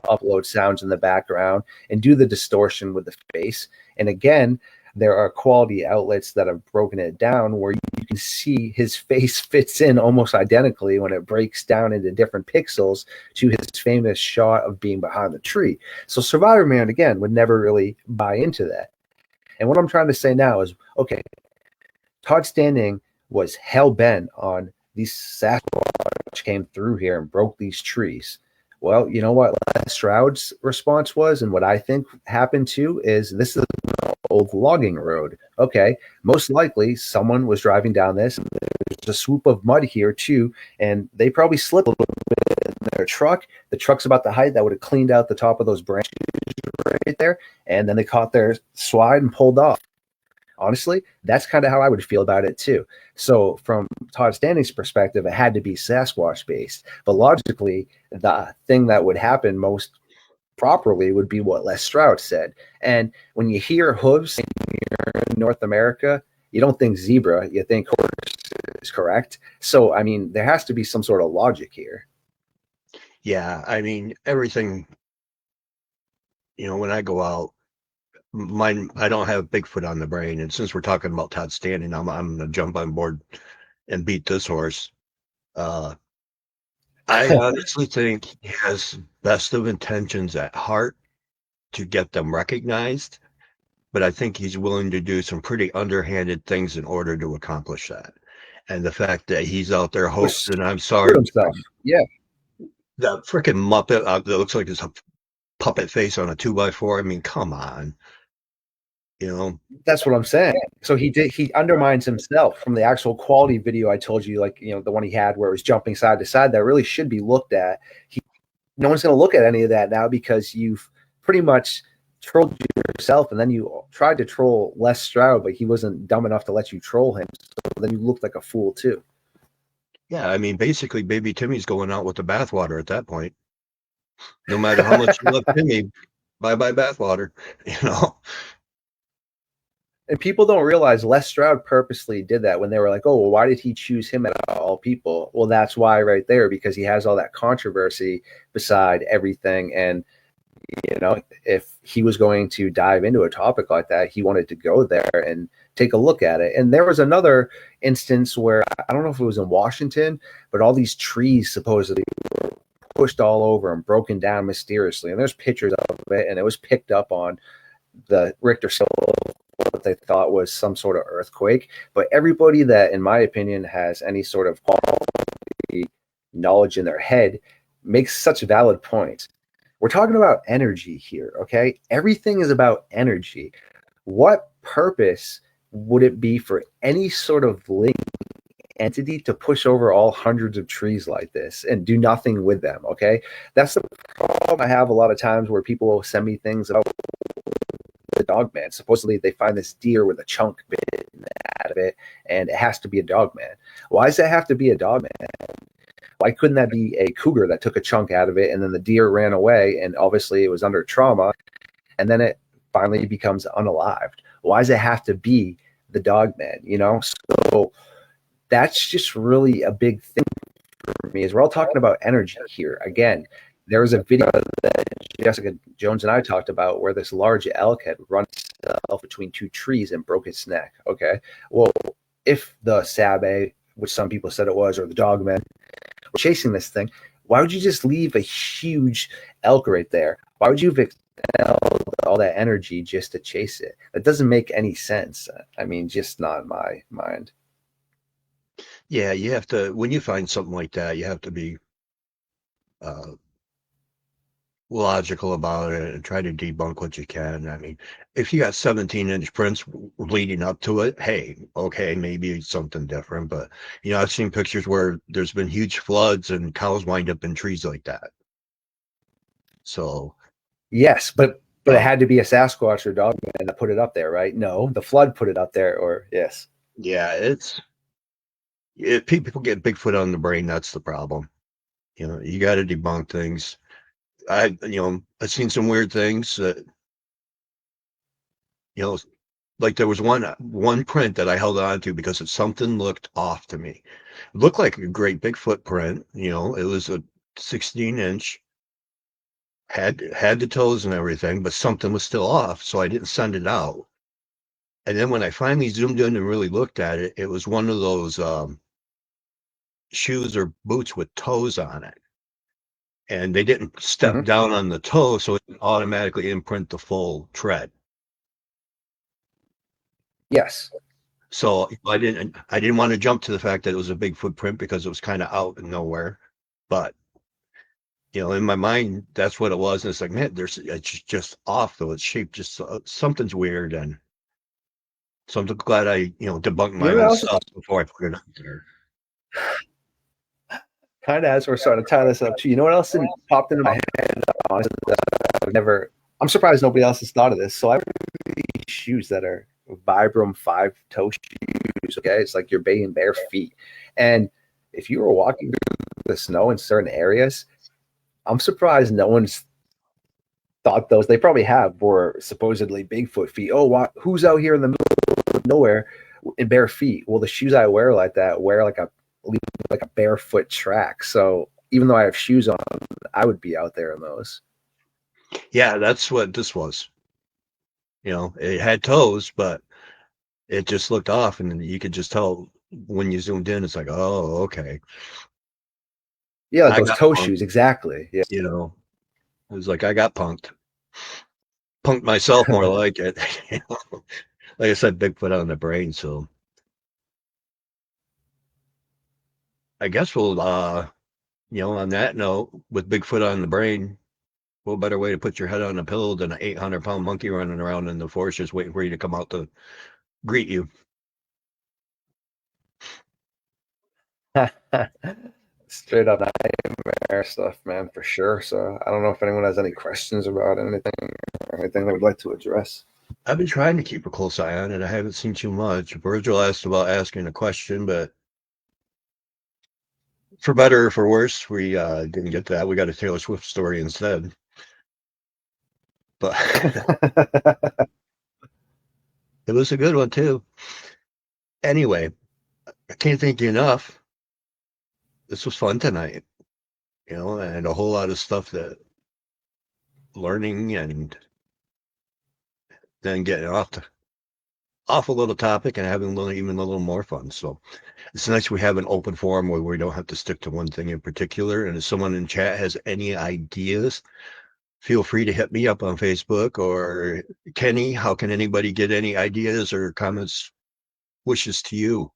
upload sounds in the background and do the distortion with the face. And again, there are quality outlets that have broken it down where you can see his face fits in almost identically when it breaks down into different pixels to his famous shot of being behind the tree. So Survivor Man, again, would never really buy into that. And what I'm trying to say now is, okay, Todd Standing was hell bent on these Sasquatch came through here and broke these trees. Well, you know what Stroud's response was, and what I think happened too, is this is an old logging road. Okay, most likely someone was driving down this. And there's a swoop of mud here too, and they probably slipped a little bit in their truck. The truck's about the height that would have cleaned out the top of those branches right there, and then they caught their slide and pulled off. Honestly, that's kind of how I would feel about it too. So, from Todd Standing's perspective, it had to be Sasquatch based. But logically, the thing that would happen most properly would be what Les Stroud said. And when you hear hooves in North America, you don't think zebra, you think horse is correct. So, I mean, there has to be some sort of logic here. yeah. I mean, everything. You know, when I go out, mine I don't have Bigfoot on the brain, and since we're talking about Todd Standing, I'm gonna jump on board and beat this horse. Uh, I honestly think he has best of intentions at heart to get them recognized, but I think he's willing to do some pretty underhanded things in order to accomplish that. And the fact that he's out there Was hoaxing, I'm screwed sorry, himself. Yeah. that freaking Muppet that looks like his puppet face on a 2x4. I mean, come on. You know, That's what I'm saying. So he undermines himself from the actual quality video I told you, like, the one he had where it was jumping side to side, that really should be looked at. No one's going to look at any of that now because you've pretty much trolled yourself, and then you tried to troll Les Stroud, but he wasn't dumb enough to let you troll him. So then you looked like a fool too. yeah, I mean, basically, baby Timmy's going out with the bathwater at that point. No matter how much you love Timmy, bye bye bathwater. You know, And people don't realize Les Stroud purposely did that when they were like, oh, well, why did he choose him at all people? Well, that's why right there, because he has all that controversy beside everything. And, if he was going to dive into a topic like that, he wanted to go there and take a look at it. And there was another instance where I don't know if it was in Washington, but all these trees supposedly were pushed all over and broken down mysteriously. And there's pictures of it, and it was picked up on the Richter scale of what they thought was some sort of earthquake. But everybody that, in my opinion, has any sort of quality knowledge in their head makes such valid points. We're talking about energy here, okay? Everything is about energy. What purpose would it be for any sort of living entity to push over all hundreds of trees like this and do nothing with them, okay? That's the problem I have a lot of times where people will send me things about the dog man. Supposedly they find this deer with a chunk bitten out of it, and it has to be a dog man. Why does that have to be a dog man? Why couldn't that be a cougar that took a chunk out of it and then the deer ran away and obviously it was under trauma and then it finally becomes unalived? Why does it have to be the dog man? So that's just really a big thing for me. Is we're all talking about energy here. Again, there was a video that Jessica Jones and I talked about where this large elk had run itself between two trees and broke its neck. Okay, well, if the Sabe, which some people said it was, or the dogmen were chasing this thing, why would you just leave a huge elk right there? Why would you have expelled all that energy just to chase it? That doesn't make any sense. I mean, just not in my mind. yeah, you have to, when you find something like that, you have to be uh, logical about it and try to debunk what you can. I mean, if you got 17-inch prints leading up to it, hey, okay, maybe it's something different. But, I've seen pictures where there's been huge floods and cows wind up in trees like that. So, Yes, but it uh, had to be a Sasquatch or dogman that put it up there, right? No, the flood put it up there, or yes. yeah, people get Bigfoot on the brain. That's the problem. You got to debunk things. I've seen some weird things that, you know, like there was one print that I held on to because something looked off to me. It looked like a great Bigfoot print. It was a 16-inch, had the toes and everything, but something was still off, so I didn't send it out. And then when I finally zoomed in and really looked at it, it was one of those shoes or boots with toes on it. And they didn't step Mm-hmm. down on the toe, so it automatically imprint the full tread. Yes. So I didn't want to jump to the fact that it was a big footprint because it was kind of out and nowhere. But in my mind, that's what it was. And it's like, man, it's just off though. It's shaped just something's weird. And so I'm glad I debunked You my know what own else? stuff before I put it out there. Kind of as we're starting to tie this up too. You know what else popped into my head? Honestly, that I've never. I'm surprised nobody else has thought of this. So I have these shoes that are Vibram 5-toe shoes. Okay, it's like you're bathing bare feet, and if you were walking through the snow in certain areas, I'm surprised no one's thought those. They probably have for supposedly Bigfoot feet. Oh, who's out here in the middle of nowhere in bare feet? Well, the shoes I wear like that wear like a barefoot track. So even though I have shoes on, I would be out there in those. Yeah, that's what this was. It had toes, but it just looked off, and you could just tell when you zoomed in. It's like, oh, okay. Yeah, like I those got toe punked. shoes. Exactly. Yeah. It was like I got punked myself more like it. Like I said, Bigfoot on the brain. So I guess we'll, on that note, with Bigfoot on the brain, what better way to put your head on a pillow than an 800-pound monkey running around in the forest just waiting for you to come out to greet you? Straight up nightmare stuff, man, for sure. So I don't know if anyone has any questions about anything or anything they would like to address. I've been trying to keep a close eye on it. I haven't seen too much. Virgil asked about asking a question, but for better or for worse, we didn't get that. We got a Taylor Swift story instead. But it was a good one too. Anyway, I can't thank you enough. This was fun tonight, and a whole lot of stuff that learning and then getting off a little topic and having even a little more fun. So it's nice we have an open forum where we don't have to stick to one thing in particular. And if someone in chat has any ideas, feel free to hit me up on Facebook, or Kenny, how can anybody get any ideas or comments, wishes to you?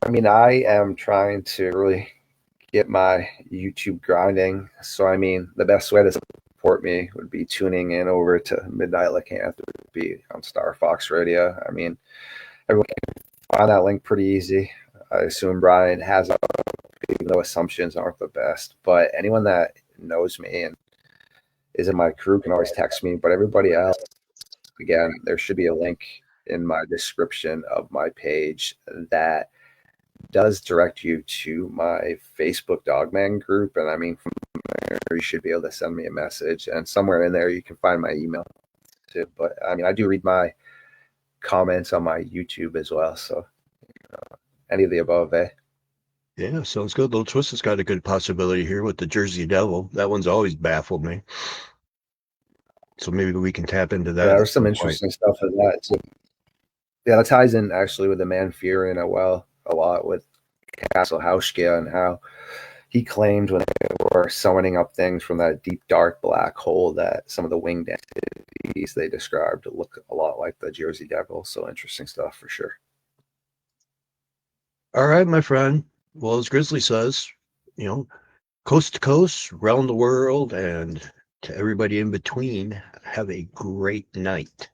I mean, I am trying to really get my YouTube grinding. So, I mean, the best way to support me would be tuning in over to Midnight Lycanthropy on Star Fox Radio. I mean, everyone can find that link pretty easy. I assume Brian has it, even though assumptions aren't the best. But anyone that knows me and is in my crew can always text me. But everybody else, again, there should be a link in my description of my page that does direct you to my Facebook Dogman group. And I mean, from there, you should be able to send me a message. And somewhere in there, you can find my email too. But I mean, I do read my comments on my YouTube as well. So any of the above, eh? Yeah, sounds good. Little Twist has got a good possibility here with the Jersey Devil. That one's always baffled me. So maybe we can tap into that. Yeah, there's some interesting stuff in that too. Yeah, that ties in actually with the Man Fury and a lot with Castle Hauschka and how he claimed when they were summoning up things from that deep, dark black hole that some of the winged entities they described look a lot like the Jersey Devil. So interesting stuff for sure. All right, my friend. Well, as Grizzly says, coast to coast, around the world, and to everybody in between, have a great night.